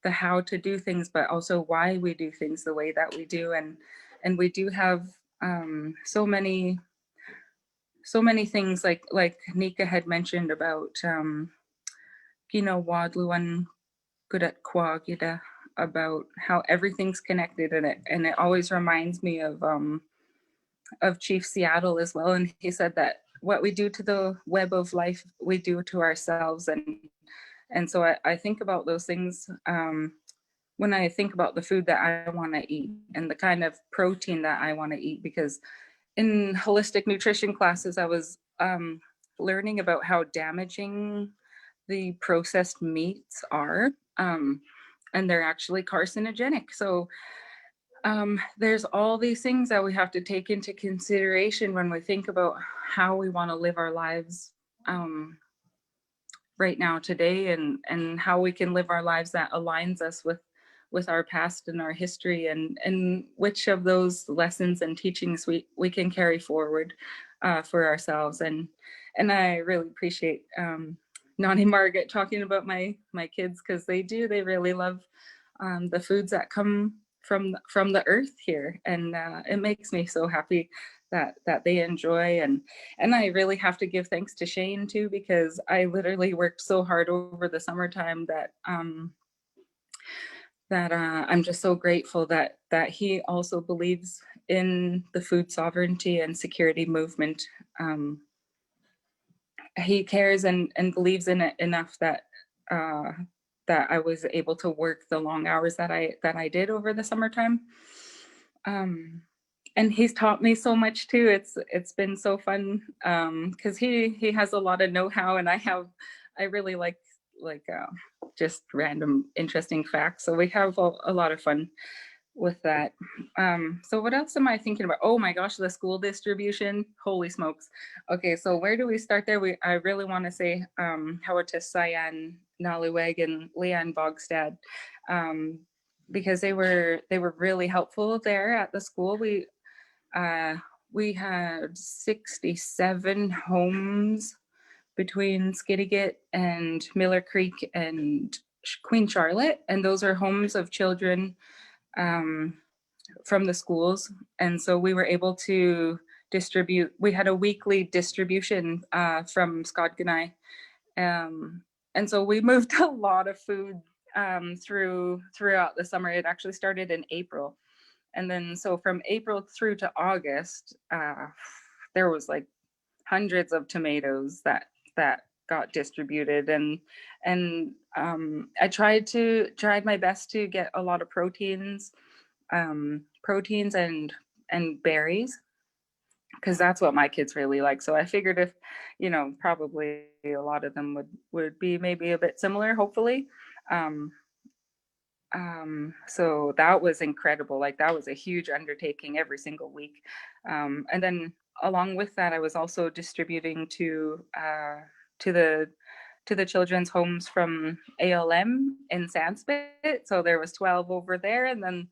F: how to do things, but also why we do things the way that we do. And we do have so many things, like Nika had mentioned about Wadluan Gudat Kwagida, about how everything's connected in it. And it always reminds me of Chief Seattle as well. And he said that what we do to the web of life, we do to ourselves. And so I think about those things when I think about the food that I want to eat and the kind of protein that I want to eat, because in holistic nutrition classes, I was learning about how damaging the processed meats are. they're actually carcinogenic. So there's all these things that we have to take into consideration when we think about how we want to live our lives right now today, and how we can live our lives that aligns us with our past and our history, and which of those lessons and teachings we can carry forward for ourselves. And I really appreciate Nani Margaret talking about my kids, because they really love the foods that come from the earth here, and it makes me so happy that they enjoy. And I really have to give thanks to Shane too, because I literally worked so hard over the summertime that I'm just so grateful that he also believes in the food sovereignty and security movement. He cares and believes in it enough that that I was able to work the long hours that I did over the summertime. And he's taught me so much too. It's been so fun because he has a lot of know-how, and I really like just random interesting facts. So we have a lot of fun with that. So what else am I thinking about? Oh my gosh, the school distribution. Holy smokes. Okay, so where do we start there? I really want to say hello to Cyan Naliweg and Leanne Bogstad, because they were really helpful there at the school. We had 67 homes between Skidegate and Miller Creek and Queen Charlotte, and those are homes of children from the schools. And so we were able to distribute. We had a weekly distribution from Skadganai, and so we moved a lot of food throughout the summer. It actually started in April. And then so from April through to August, there was like hundreds of tomatoes that got distributed, and I tried my best to get a lot of proteins and berries, because that's what my kids really like. So I figured if, probably a lot of them would be maybe a bit similar, hopefully. So that was incredible. Like, that was a huge undertaking every single week. And then along with that, I was also distributing to the children's homes from ALM in Sandspit. So there was 12 over there. And then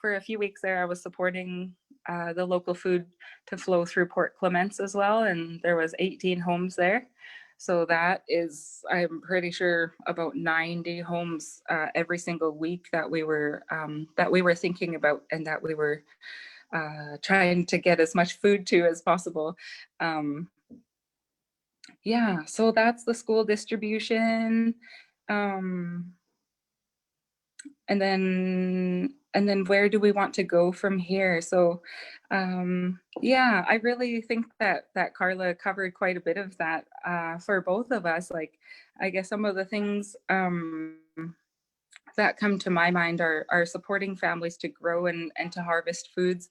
F: for a few weeks there, I was supporting the local food to flow through Port Clements as well. And there was 18 homes there. So that is, I'm pretty sure, about 90 homes every single week that we were thinking about, and that we were trying to get as much food to as possible. Yeah, so that's the school distribution. And then where do we want to go from here? So yeah, I really think that Carla covered quite a bit of that for both of us. Like, I guess some of the things that come to my mind are supporting families to grow and to harvest foods.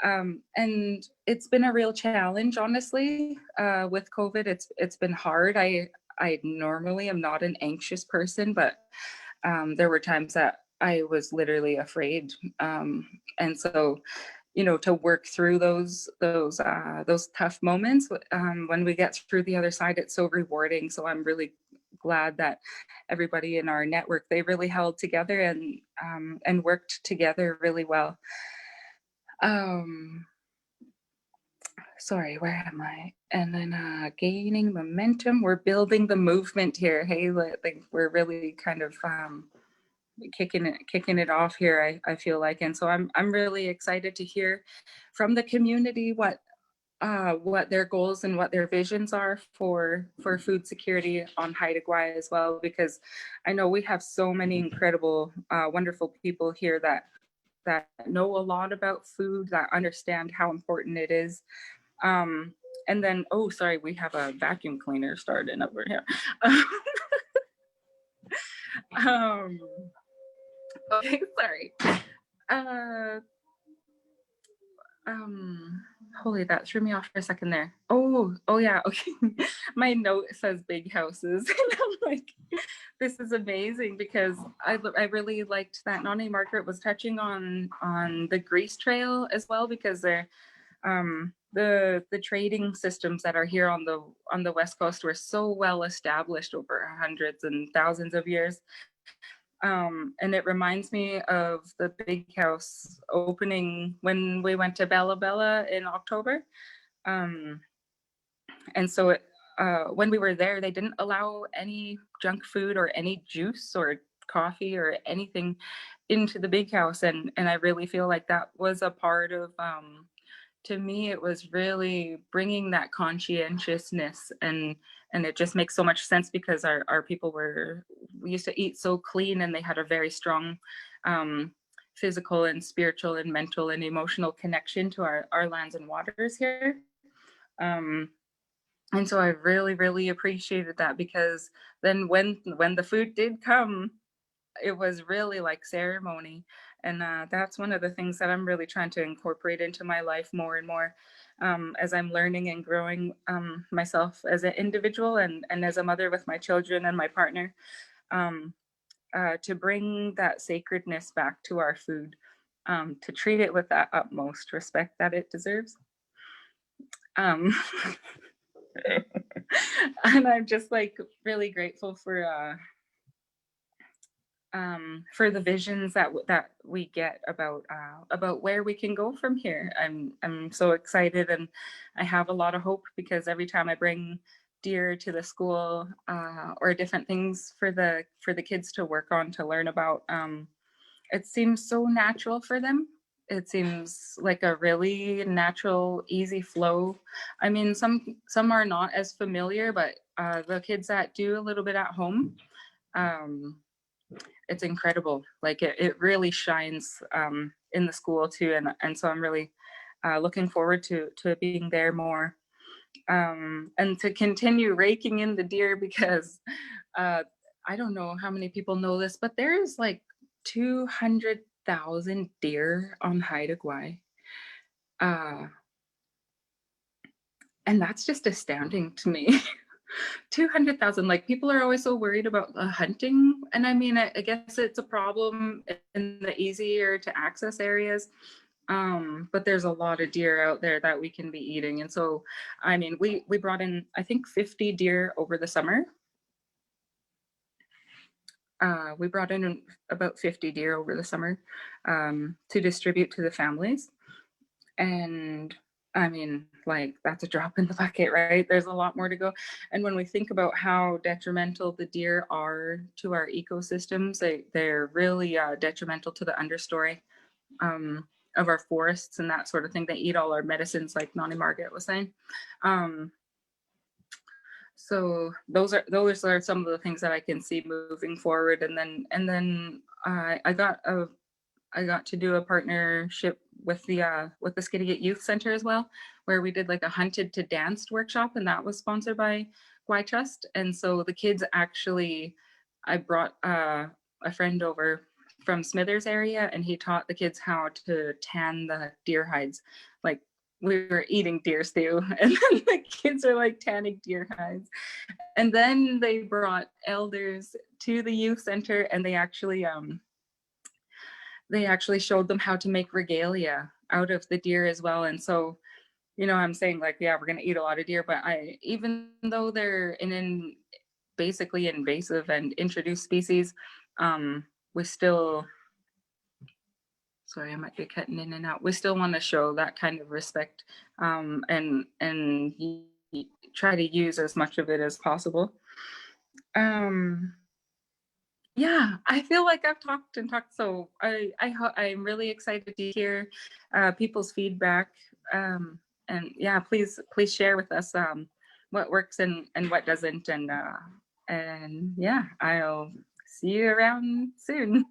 F: And it's been a real challenge, honestly, with COVID. It's been hard. I normally am not an anxious person, but there were times that I was literally afraid. And so, to work through those tough moments, when we get through the other side, it's so rewarding. So I'm really glad that everybody in our network, they really held together and worked together really well. Sorry, where am I? And then gaining momentum. We're building the movement here. Hey, like, we're really kind of kicking it off here, I feel like. And so I'm really excited to hear from the community what their goals and what their visions are for food security on Haida Gwaii as well, because I know we have so many incredible, wonderful people here that know a lot about food, that understand how important it is. And then, oh, sorry, we have a vacuum cleaner starting over here. Okay, sorry. Holy, that threw me off for a second there. Oh yeah, okay. My note says big houses, and I'm like, this is amazing because I really liked that Nani Margaret was touching on the grease trail as well, because they're the trading systems that are here on the West Coast were so well established over hundreds and thousands of years. And it reminds me of the big house opening when we went to Bella Bella in October. And so when we were there, they didn't allow any junk food or any juice or coffee or anything into the big house. And I really feel like that was a part of, to me, it was really bringing that conscientiousness, and it just makes so much sense because our people we used to eat so clean, and they had a very strong physical and spiritual and mental and emotional connection to our lands and waters here. And so I really, really appreciated that, because then when the food did come, it was really like ceremony. And that's one of the things that I'm really trying to incorporate into my life more and more, as I'm learning and growing myself as an individual and as a mother with my children and my partner, to bring that sacredness back to our food, to treat it with that utmost respect that it deserves. And I'm just like really grateful for the visions that we get about where we can go from here. I'm so excited, and I have a lot of hope, because every time I bring deer to the school or different things for the kids to work on, to learn about, it seems so natural for them. It seems like a really natural, easy flow. I mean, some are not as familiar, but the kids that do a little bit at home, it's incredible. Like it really shines in the school too, and so I'm really looking forward to being there more, and to continue raking in the deer, because I don't know how many people know this, but there's like 200,000 deer on Haida. And that's just astounding to me. 200,000, like people are always so worried about hunting. And I mean, I guess it's a problem in the easier to access areas. But there's a lot of deer out there that we can be eating. And so, I mean, we brought in, I think 50 deer over the summer. We brought in about 50 deer over the summer to distribute to the families. And I mean, like, that's a drop in the bucket, right? There's a lot more to go. And when we think about how detrimental the deer are to our ecosystems, they're really detrimental to the understory of our forests and that sort of thing. They eat all our medicines, like Nani Margaret was saying. So those are some of the things that I can see moving forward. And then I got to do a partnership with the Skidegate Youth Center as well, where we did like a hunted to danced workshop, and that was sponsored by Gwy Trust. And so the kids actually, I brought a friend over from Smithers area, and he taught the kids how to tan the deer hides. Like, we were eating deer stew, and then the kids are like tanning deer hides. And then they brought elders to the youth center, and they actually showed them how to make regalia out of the deer as well. And so, you know, I'm saying, like, yeah, we're going to eat a lot of deer, but even though they're basically invasive and introduced species, we still, sorry, I might be cutting in and out. We still want to show that kind of respect, and try to use as much of it as possible. Yeah, I feel like I've talked and talked, so I'm really excited to hear people's feedback, and yeah, please share with us what works and what doesn't, and yeah, I'll see you around soon.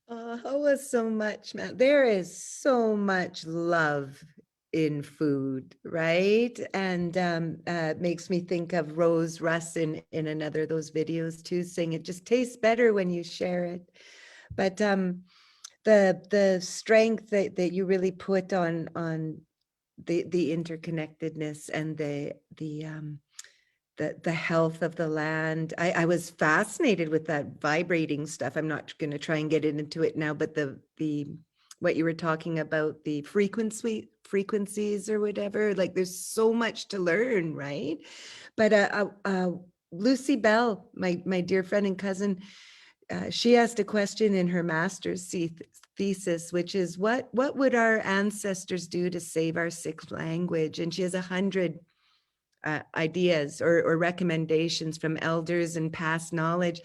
A: Oh, so much, man. There is so much love in food, right? And it makes me think of Rose Russ in another of those videos too, saying it just tastes better when you share it. But the strength that you really put on the interconnectedness and the health of the land. I was fascinated with that vibrating stuff. I'm not going to try and get into it now, but the what you were talking about, the frequencies or whatever, like there's so much to learn, right? But Lucy Bell, my dear friend and cousin, she asked a question in her master's thesis, which is what would our ancestors do to save our sixth language? And she has 100 ideas or recommendations from elders and past knowledge,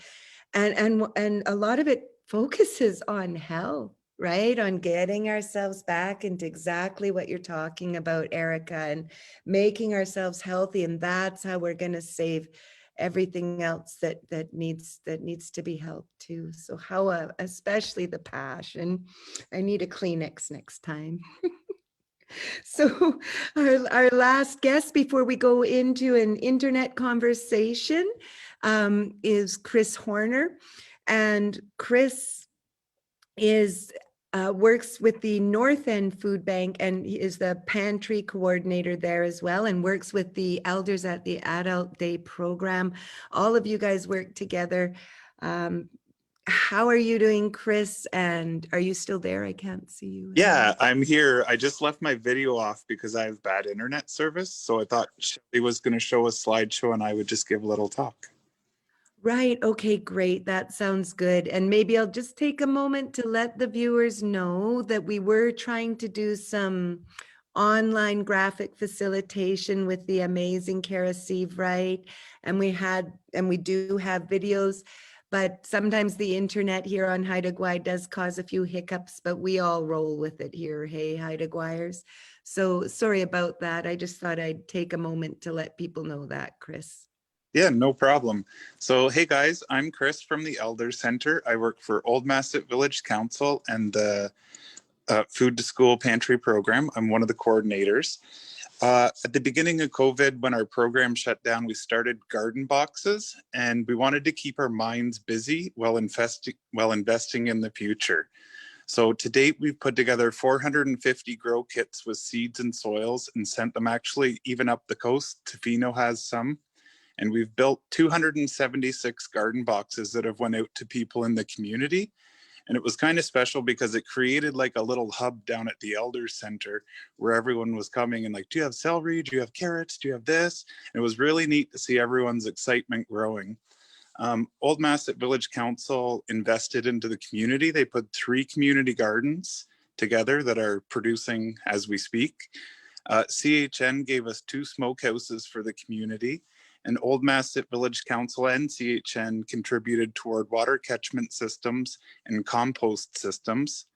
A: and a lot of it focuses on health, right? On getting ourselves back into exactly what you're talking about, Erica, and making ourselves healthy, and that's how we're going to save everything else that needs to be helped too. So how especially the passion. I need a Kleenex next time. So our last guest before we go into an internet conversation is Chris Horner. And Chris is works with the North End Food Bank, and he is the pantry coordinator there as well, and works with the elders at the Adult Day program. All of you guys work together. How are you doing, Chris? And are you still there? I can't see you.
G: Yeah, I'm here. I just left my video off because I have bad internet service. So I thought Shelly was going to show a slideshow and I would just give a little talk.
A: Right. Okay, great. That sounds good. And maybe I'll just take a moment to let the viewers know that we were trying to do some online graphic facilitation with the amazing Kara Seavright. And we do have videos, but sometimes the internet here on Haida Gwaii does cause a few hiccups, but we all roll with it here. Hey, Haida Gwaiers. So sorry about that. I just thought I'd take a moment to let people know that, Chris.
G: Yeah, no problem. So, hey guys, I'm Chris from the Elder Center. I work for Old Masset Village Council and the Food to School Pantry program. I'm one of the coordinators. At the beginning of COVID, when our program shut down, we started garden boxes, and we wanted to keep our minds busy while investing in the future. So to date, we've put together 450 grow kits with seeds and soils and sent them actually even up the coast. Tofino has some. And we've built 276 garden boxes that have went out to people in the community. And it was kind of special because it created like a little hub down at the Elders Center where everyone was coming and like, do you have celery? Do you have carrots? Do you have this? And it was really neat to see everyone's excitement growing. Old Masset Village Council invested into the community. They put 3 community gardens together that are producing as we speak. CHN gave us 2 smokehouses for the community. And Old Masset Village Council and CHN contributed toward water catchment systems and compost systems.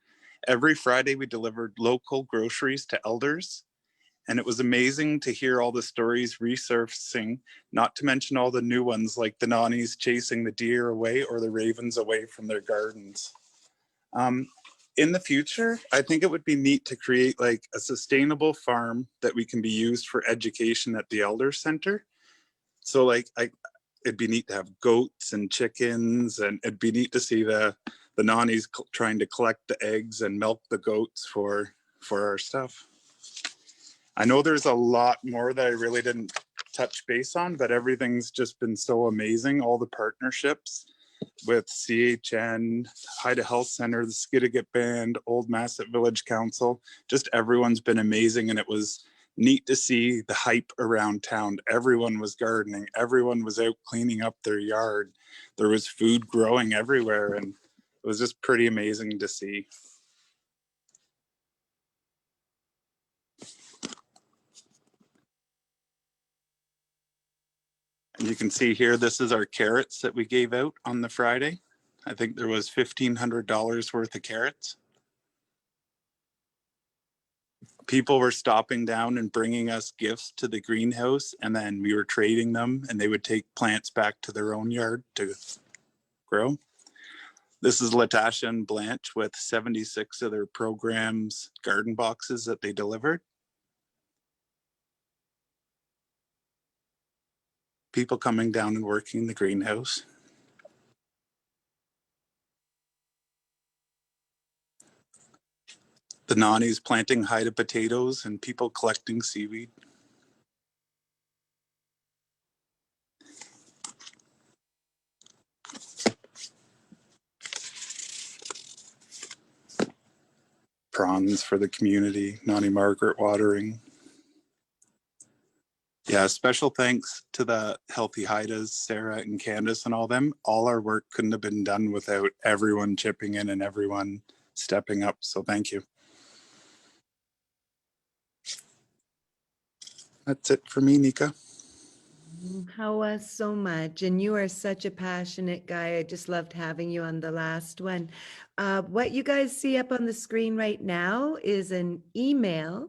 G: Every Friday, we delivered local groceries to elders. And it was amazing to hear all the stories resurfacing, not to mention all the new ones like the nannies chasing the deer away or the ravens away from their gardens. In the future, I think it would be neat to create like a sustainable farm that we can be used for education at the Elder Center. So like it'd be neat to have goats and chickens, and it'd be neat to see the nannies trying to collect the eggs and milk the goats for our stuff. I know there's a lot more that I really didn't touch base on, but everything's just been so amazing. All the partnerships with CHN, Haida Health Center, the Skidegate Band, Old Masset Village Council, just everyone's been amazing. And it was neat to see the hype around town. Everyone was gardening. Everyone was out cleaning up their yard. There was food growing everywhere. And it was just pretty amazing to see. And you can see here, this is our carrots that we gave out on the Friday. I think there was $1,500 worth of carrots. People were stopping down and bringing us gifts to the greenhouse, and then we were trading them, and they would take plants back to their own yard to grow. This is Latasha and Blanche with 76 of their program's garden boxes that they delivered. People coming down and working in the greenhouse. the nannies planting Haida potatoes and people collecting seaweed. Prawns for the community, Nanny Margaret watering. Yeah, special thanks to the Healthy Haidas, Sarah and Candace and all them. All our work couldn't have been done without everyone chipping in and everyone stepping up. So thank you. That's it for me, Nika.
A: How so much. And you are such a passionate guy. I just loved having you on the last one. What you guys see up on the screen right now is an email.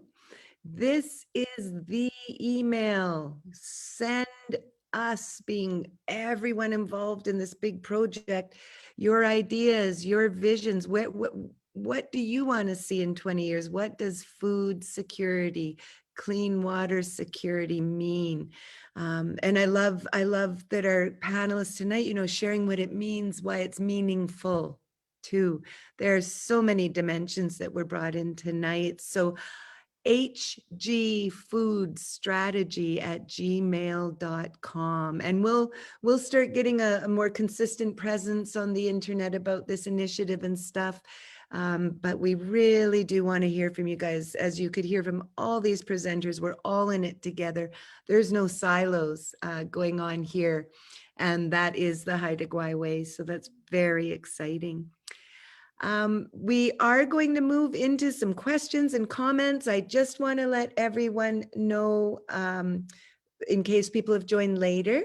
A: This is the email. Send us, being everyone involved in this big project, your ideas, your visions. What do you want to see in 20 years? What does food security, clean water security mean? And I love that our panelists tonight, sharing what it means, why it's meaningful too. There are so many dimensions that were brought in tonight. So hgfoodstrategy@gmail.com. And we'll start getting a more consistent presence on the internet about this initiative and stuff. But we really do want to hear from you guys. As you could hear from all these presenters, we're all in it together. There's no silos going on here. And that is the Haida Gwaii way. So that's very exciting. We are going to move into some questions and comments. I just want to let everyone know, in case people have joined later,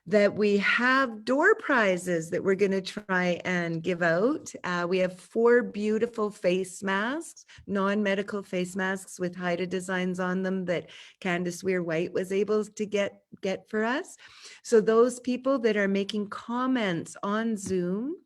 A: that we have door prizes that we're going to try and give out. We have 4 beautiful face masks, non-medical face masks with Haida designs on them that Candace Weir-White was able to get for us. So those people that are making comments on Zoom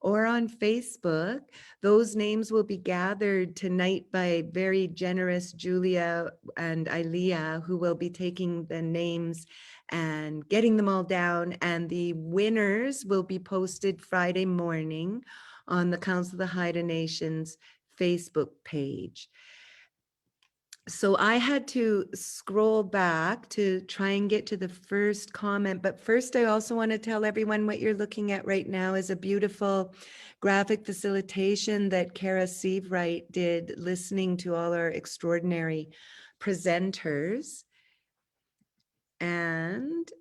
A: or on Facebook, those names will be gathered tonight by very generous Julia and Ilea, who will be taking the names and getting them all down. And the winners will be posted Friday morning on the Council of the Haida Nations Facebook page. So I had to scroll back to try and get to the first comment. But first, I also want to tell everyone what you're looking at right now is a beautiful graphic facilitation that Kara Sievewright did, listening to all our extraordinary presenters. And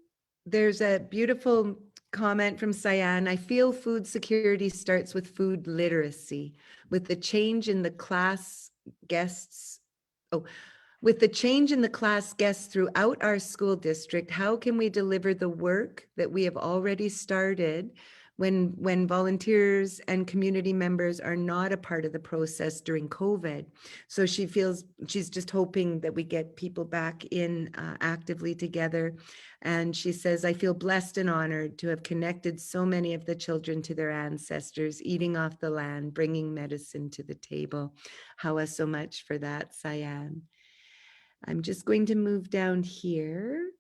A: there's a beautiful comment from Cyan. I feel food security starts with food literacy. With the change in the class guests, with the change in the class guests throughout our school district, how can we deliver the work that we have already started when volunteers and community members are not a part of the process during COVID? So she feels she's just hoping that we get people back in actively together. And she says, I feel blessed and honored to have connected so many of the children to their ancestors, eating off the land, bringing medicine to the table. How so much for that, Cyan. I'm just going to move down here.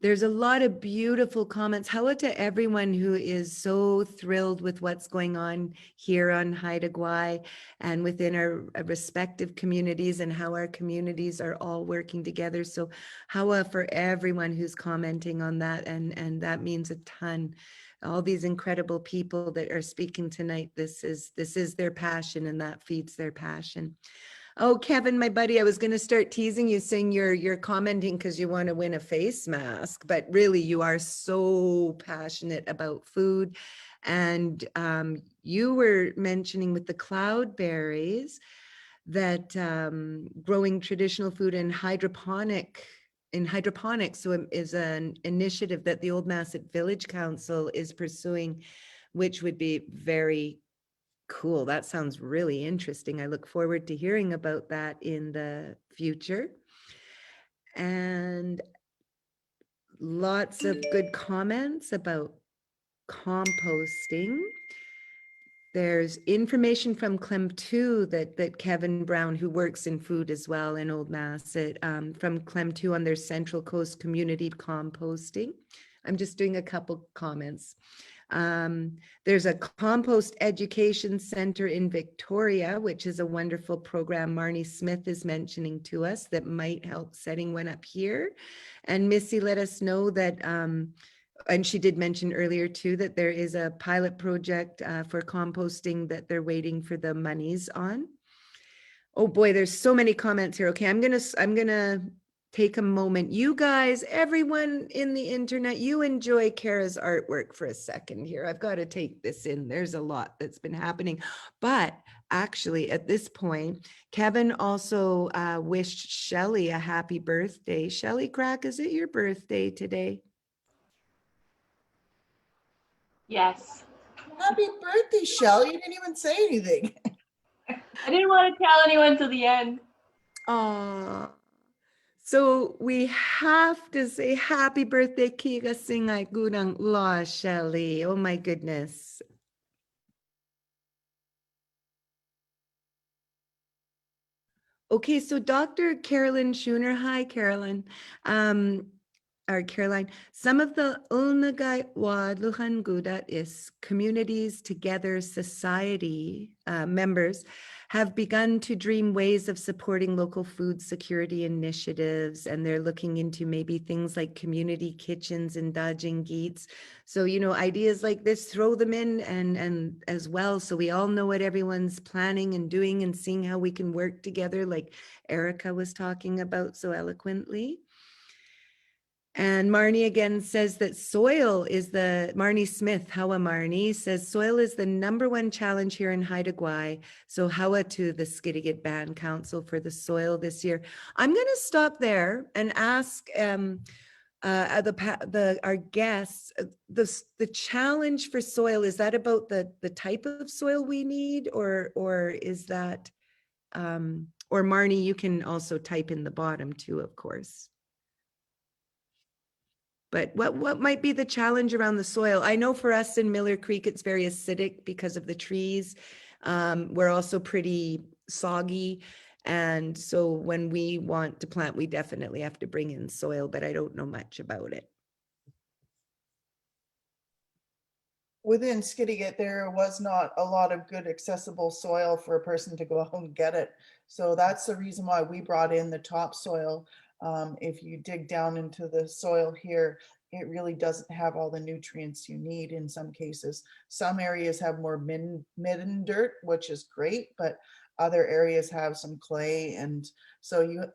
A: There's a lot of beautiful comments. Hello to everyone who is so thrilled with what's going on here on Haida Gwaii and within our respective communities and how our communities are all working together. So Hawa for everyone who's commenting on that, and that means a ton. All these incredible people that are speaking tonight, this is their passion, and that feeds their passion. Oh, Kevin, my buddy, I was going to start teasing you, saying you're commenting because you want to win a face mask, but really you are so passionate about food. And you were mentioning with the cloudberries that growing traditional food in hydroponics, so is an initiative that the Old Masset Village Council is pursuing, which would be very cool. That sounds really interesting. I look forward to hearing about that in the future. And lots of good comments about composting. There's information from Clem 2 that Kevin Brown, who works in food as well in Old Masset, from Clem 2 on their Central Coast community composting. I'm just doing a couple comments. There's a compost education center in Victoria, which is a wonderful program Marnie Smith is mentioning to us that might help setting one up here. And Missy let us know that, and she did mention earlier too, that there is a pilot project for composting that they're waiting for the monies on. Oh boy, there's so many comments here. Okay, I'm gonna take a moment. You guys, everyone in the internet, you enjoy Kara's artwork for a second here. I've got to take this in. There's a lot that's been happening. But actually, at this point, Kevin also wished Shelley a happy birthday. Shelley Crack, is it your birthday today?
D: Yes.
C: Happy birthday, Shelley. You didn't even say anything.
D: I didn't want to tell anyone till the end.
A: Aww. So we have to say happy birthday, Kiga Singay Gudang La Shelley. Oh my goodness. Okay, so Dr. Carolyn Schooner, hi Carolyn, or Caroline, some of the Ulnagay wa Luhan Gudat is Communities Together Society members have begun to dream ways of supporting local food security initiatives, and they're looking into maybe things like community kitchens and Dajing Geets. So, you know, ideas like this, throw them in and as well, so we all know what everyone's planning and doing and seeing how we can work together, like Erica was talking about so eloquently. And Marnie again says that soil is Marnie Smith, Hawa Marnie, says soil is the #1 challenge here in Haida Gwaii. So Hawa to the Skidegate Band Council for the soil this year. I'm going to stop there and ask our guests, the challenge for soil, is that about the type of soil we need, or is that, or Marnie, you can also type in the bottom too, of course. But what might be the challenge around the soil? I know for us in Miller Creek, it's very acidic because of the trees. We're also pretty soggy. And so when we want to plant, we definitely have to bring in soil, but I don't know much about it.
C: Within Skidegate, there was not a lot of good accessible soil for a person to go out and get it. So that's the reason why we brought in the topsoil. If you dig down into the soil here, it really doesn't have all the nutrients you need in some cases. Some areas have more midden dirt, which is great, but other areas have some clay, and so you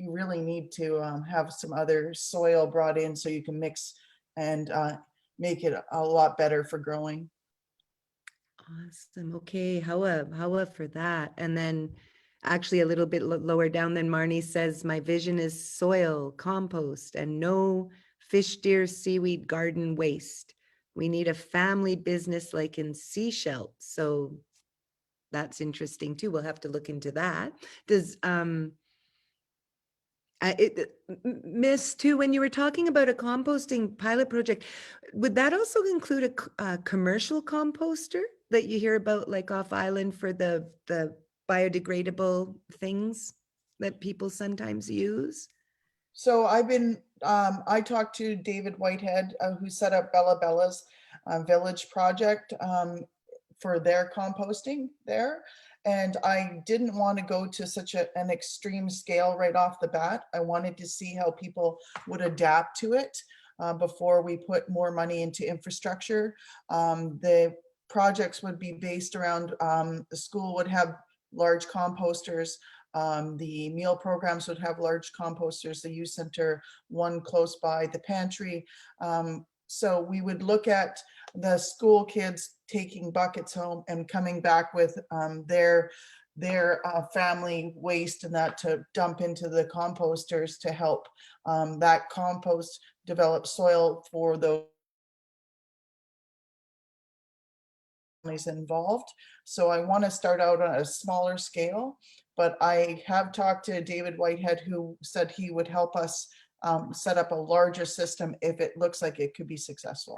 C: really need to have some other soil brought in so you can mix and make it a lot better for growing.
A: Awesome. Okay, Hawa for that. And then actually a little bit lower down, then Marnie says, my vision is soil, compost, and no fish, deer, seaweed, garden waste. We need a family business like in Seashell. So that's interesting too. We'll have to look into that. Does Miss too, when you were talking about a composting pilot project, would that also include a commercial composter that you hear about, like off island, for the biodegradable things that people sometimes use?
C: So I talked to David Whitehead, who set up Bella Bella's village project for their composting there. And I didn't want to go to such an extreme scale right off the bat. I wanted to see how people would adapt to it before we put more money into infrastructure. The projects would be based around, the school would have large composters, the meal programs would have large composters, the youth center, one close by the pantry. So we would look at the school kids taking buckets home and coming back with their family waste and that to dump into the composters to help that compost develop soil for those families involved. So I want to start out on a smaller scale, but I have talked to David Whitehead, who said he would help us set up a larger system if it looks like it could be successful.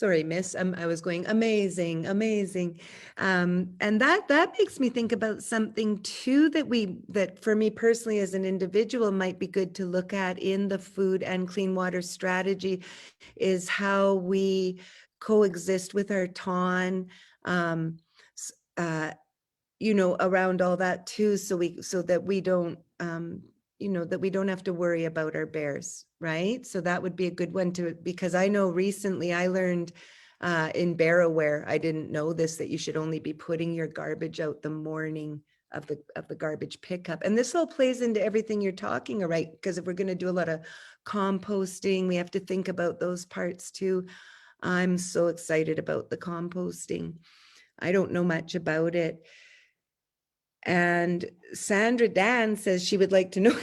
A: Sorry, miss. I was going amazing, amazing. And that makes me think about something too that for me personally as an individual might be good to look at in the food and clean water strategy is how we coexist with our ton, s- uh, around all that too, so that we don't, that we don't have to worry about our bears, right? So that would be a good one because I know recently I learned in Barroware, I didn't know this, that you should only be putting your garbage out the morning of the garbage pickup. And this all plays into everything you're talking, right? Because if we're going to do a lot of composting, we have to think about those parts too. I'm so excited about the composting. I don't know much about it. And Sandra Dan says she would like to know,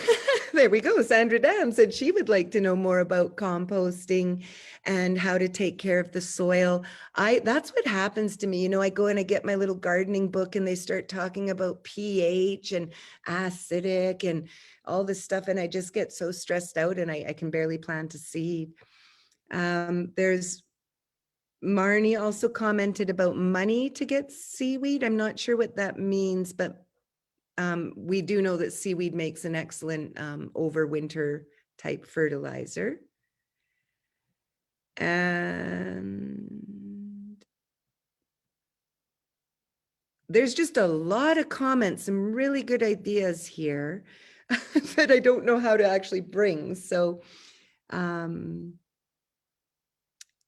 A: there we go. Sandra Dan said she would like to know more about composting and how to take care of the soil. That's what happens to me. I go and I get my little gardening book and they start talking about pH and acidic and all this stuff. And I just get so stressed out and I can barely plant a seed. There's Marnie also commented about money to get seaweed. I'm not sure what that means, but we do know that seaweed makes an excellent overwinter type fertilizer. And there's just a lot of comments, some really good ideas here that I don't know how to actually bring. So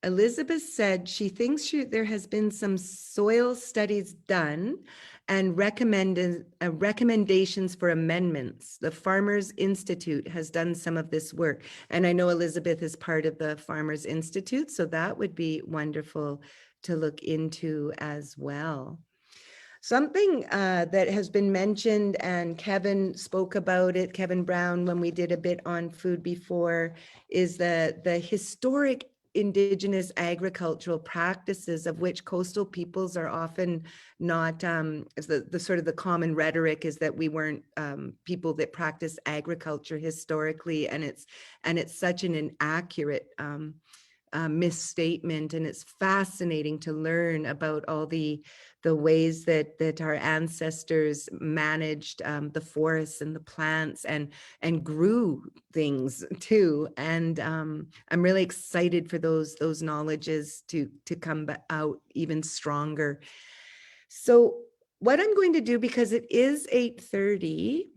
A: Elizabeth said she thinks there has been some soil studies done and recommendations for amendments. The Farmers Institute has done some of this work. And I know Elizabeth is part of the Farmers Institute, so that would be wonderful to look into as well. Something that has been mentioned, and Kevin spoke about it, Kevin Brown, when we did a bit on food before, is the historic Indigenous agricultural practices of which coastal peoples are often not, the sort of the common rhetoric is that we weren't people that practice agriculture historically, and it's such an inaccurate misstatement, and it's fascinating to learn about all the ways that our ancestors managed the forests and the plants and grew things too. And I'm really excited for those knowledges to come out even stronger. So what I'm going to do, because it is 8:30,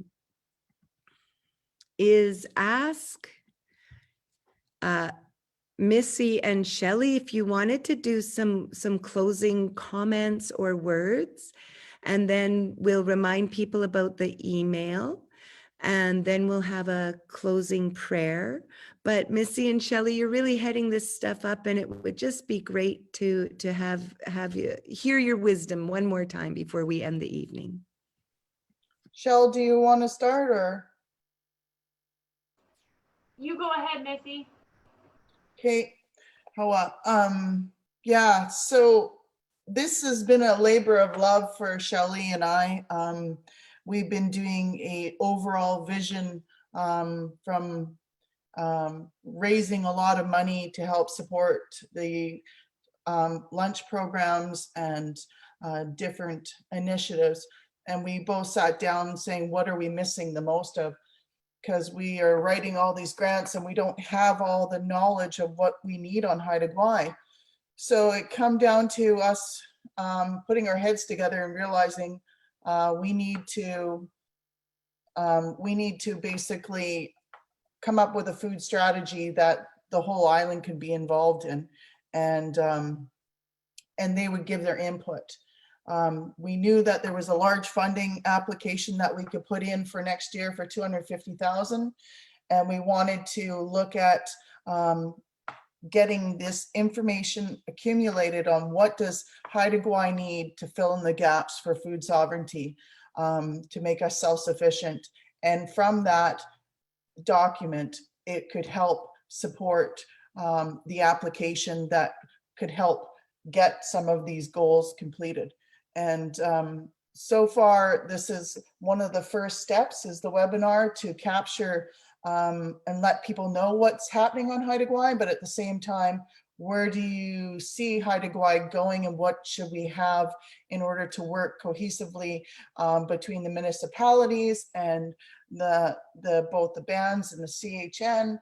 A: is ask Missy and Shelley, if you wanted to do some closing comments or words, and then we'll remind people about the email, and then we'll have a closing prayer. But Missy and Shelley, you're really heading this stuff up, and it would just be great to have you hear your wisdom one more time before we end the evening.
C: Shell, do you want to start or?
D: You go ahead, Missy.
C: Okay, yeah, so this has been a labor of love for Shelley and I. We've been doing a overall vision from raising a lot of money to help support the lunch programs and different initiatives. And we both sat down saying, what are we missing the most of? Because we are writing all these grants and we don't have all the knowledge of what we need on Haida Gwaii. So it come down to us putting our heads together and realizing we need to basically come up with a food strategy that the whole island could be involved in, and they would give their input. We knew that there was a large funding application that we could put in for next year for 250,000. And we wanted to look at getting this information accumulated on what does Haida Gwaii need to fill in the gaps for food sovereignty, to make us self-sufficient. And from that document, it could help support the application that could help get some of these goals completed. And so far, this is one of the first steps, is the webinar, to capture and let people know what's happening on Haida Gwaii, but at the same time, where do you see Haida Gwaii going, and what should we have in order to work cohesively between the municipalities and both the bands and the CHN,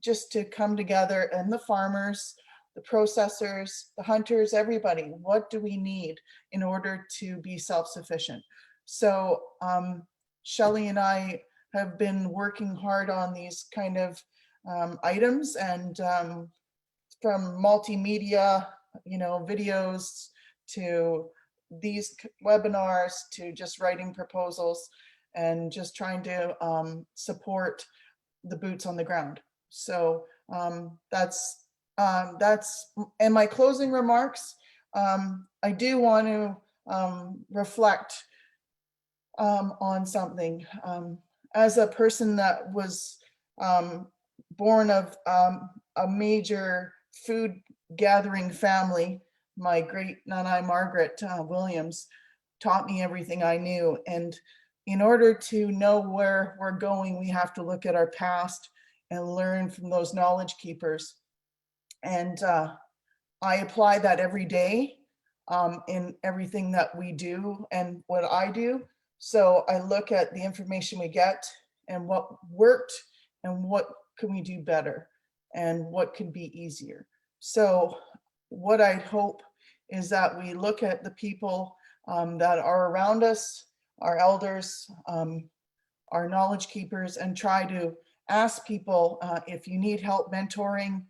C: just to come together, and the farmers, the processors, the hunters, everybody. What do we need in order to be self-sufficient? So Shelley and I have been working hard on these kind of items, and from multimedia, videos, to these webinars, to just writing proposals, and just trying to support the boots on the ground. So that's in my closing remarks. I do want to reflect on something. As a person that was born of a major food gathering family, my great Nanai Margaret Williams taught me everything I knew. And in order to know where we're going, we have to look at our past and learn from those knowledge keepers. And I apply that every day in everything that we do and what I do. So I look at the information we get and what worked and what can we do better and what can be easier. So what I hope is that we look at the people that are around us, our elders, our knowledge keepers, and try to ask people if you need help mentoring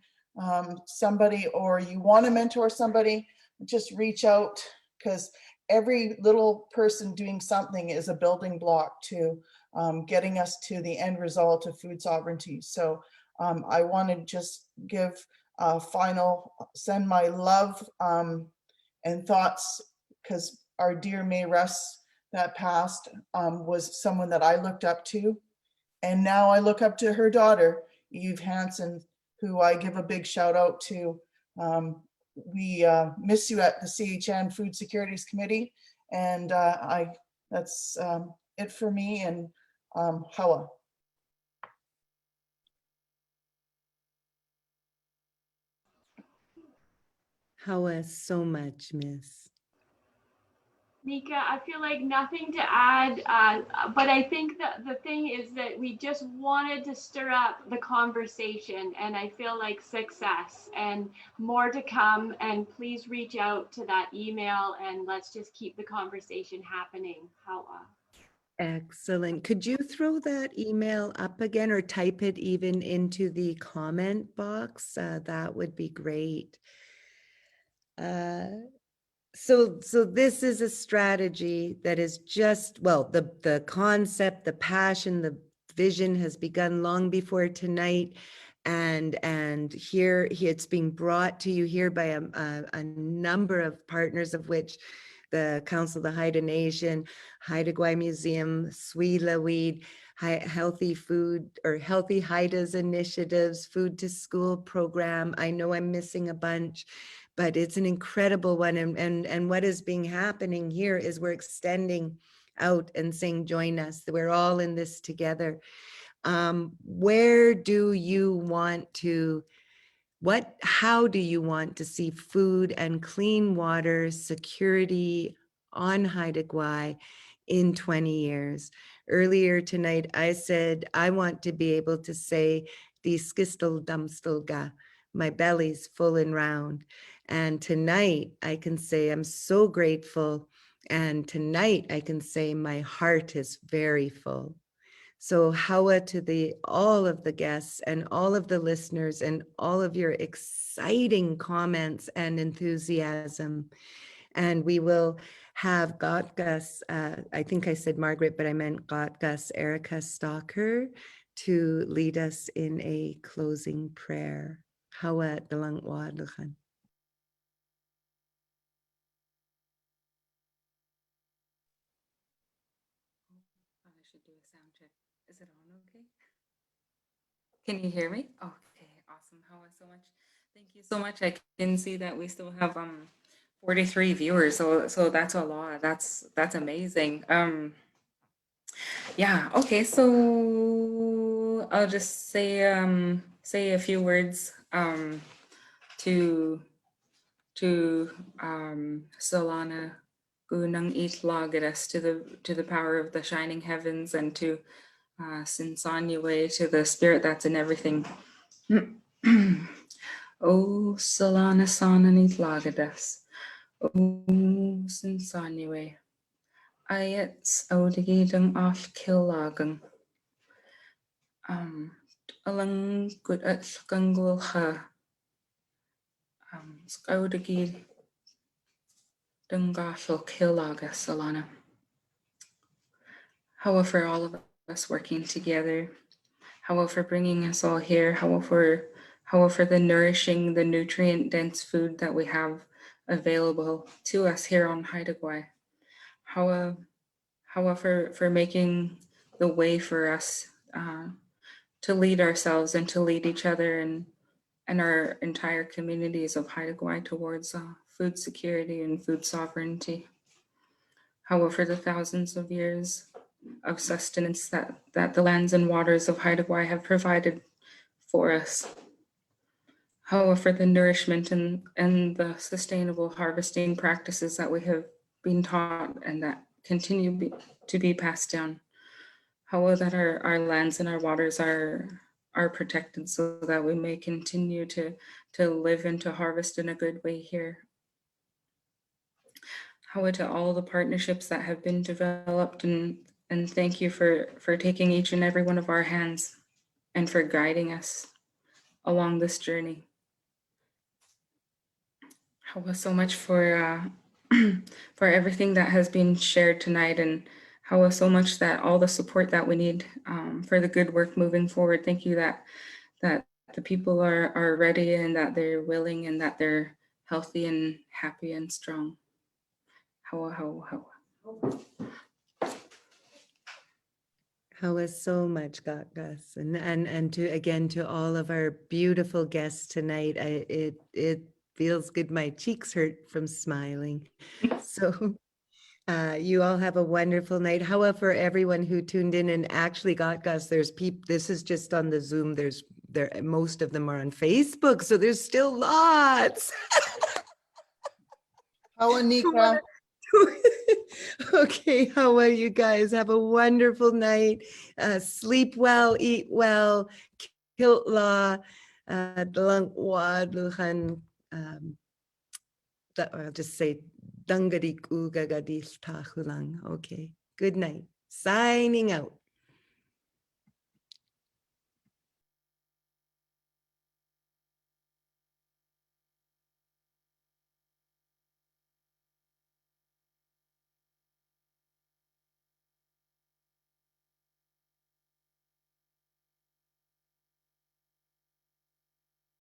C: somebody, or you want to mentor somebody, just reach out, because every little person doing something is a building block to getting us to the end result of food sovereignty. So I want to just give a send my love and thoughts, because our dear May Russ that passed was someone that I looked up to. And now I look up to her daughter, Eve Hansen, who I give a big shout out to. We miss you at the CHN Food Securities Committee. And that's it for me. And Hawa.
A: Hawa, so much, Miss.
D: Nika, I feel like nothing to add, but I think that the thing is that we just wanted to stir up the conversation, and I feel like success and more to come. And please reach out to that email, and let's just keep the conversation happening. Hawa.
A: Excellent. Could you throw that email up again, or type it even into the comment box? That would be great. So this is a strategy that is just, well, the concept, the passion, the vision has begun long before tonight. And here it's being brought to you here by a number of partners, of which the Council of the Haida Nation, Haida Gwaii Museum, Swila Weed, Healthy Food, or Healthy Haidas Initiatives, Food to School program. I know I'm missing a bunch, but it's an incredible one. And what is being happening here is we're extending out and saying, join us. We're all in this together. Where do you want to, how do you want to see food and clean water security on Haida Gwaii in 20 years? Earlier tonight, I said, I want to be able to say, "Di skistel dumstelga," my belly's full and round. And tonight I can say, I'm so grateful. And tonight I can say, my heart is very full. So Hawa, to all of the guests and all of the listeners and all of your exciting comments and enthusiasm. And we will have Gotgus, I think I said Margaret, but I meant Gotgus, Erica Stalker, to lead us in a closing prayer. Hawa dalang wadlahan.
F: I should do a sound check. Is it on okay? Can you hear me? Okay, awesome. How so much? Thank you so much. I can see that we still have 43 viewers. So that's a lot. That's amazing. Yeah, okay. So I'll just say a few words. to Solana Gunang Itlagadas, to the power of the shining heavens, and to Sinsanyue, to the spirit that's in everything. O Solana Sanan Itlagadas, O Sinsanyue, Ayats Odigidang Al Kilagang, Alang Good at Gangulha, Skodigi Dungathel Kilaga Solana. However, all of us working together, however, bringing us all here, however, the nourishing, the nutrient dense food that we have available to us here on Haida, however, for making the way for us to lead ourselves and to lead each other and our entire communities of Haida towards food security and food sovereignty. However, the thousands of years of sustenance that the lands and waters of Haida have provided for us. However, the nourishment and the sustainable harvesting practices that we have been taught and that continue to be passed down. However, that our lands and our waters are protected so that we may continue to live and to harvest in a good way here. However, to all the partnerships that have been developed, and thank you for taking each and every one of our hands and for guiding us along this journey. However, so much for for everything that has been shared tonight, and however, so much that all the support that we need for the good work moving forward. Thank you that the people are ready and that they're willing and that they're healthy and happy and strong. How.
A: How so much, Gus, and to again to all of our beautiful guests tonight. It feels good. My cheeks hurt from smiling. So you all have a wonderful night. However, everyone who tuned in and actually got Gus, there's people. This is just on the Zoom. Most of them are on Facebook, so there's still lots.
C: How Anika?
A: Okay, how are you guys? Have a wonderful night. Sleep well, eat well. Kiltla, Dlangwa, I'll just say Dangarik Ugagadil Tahulang. Okay, good night. Signing out.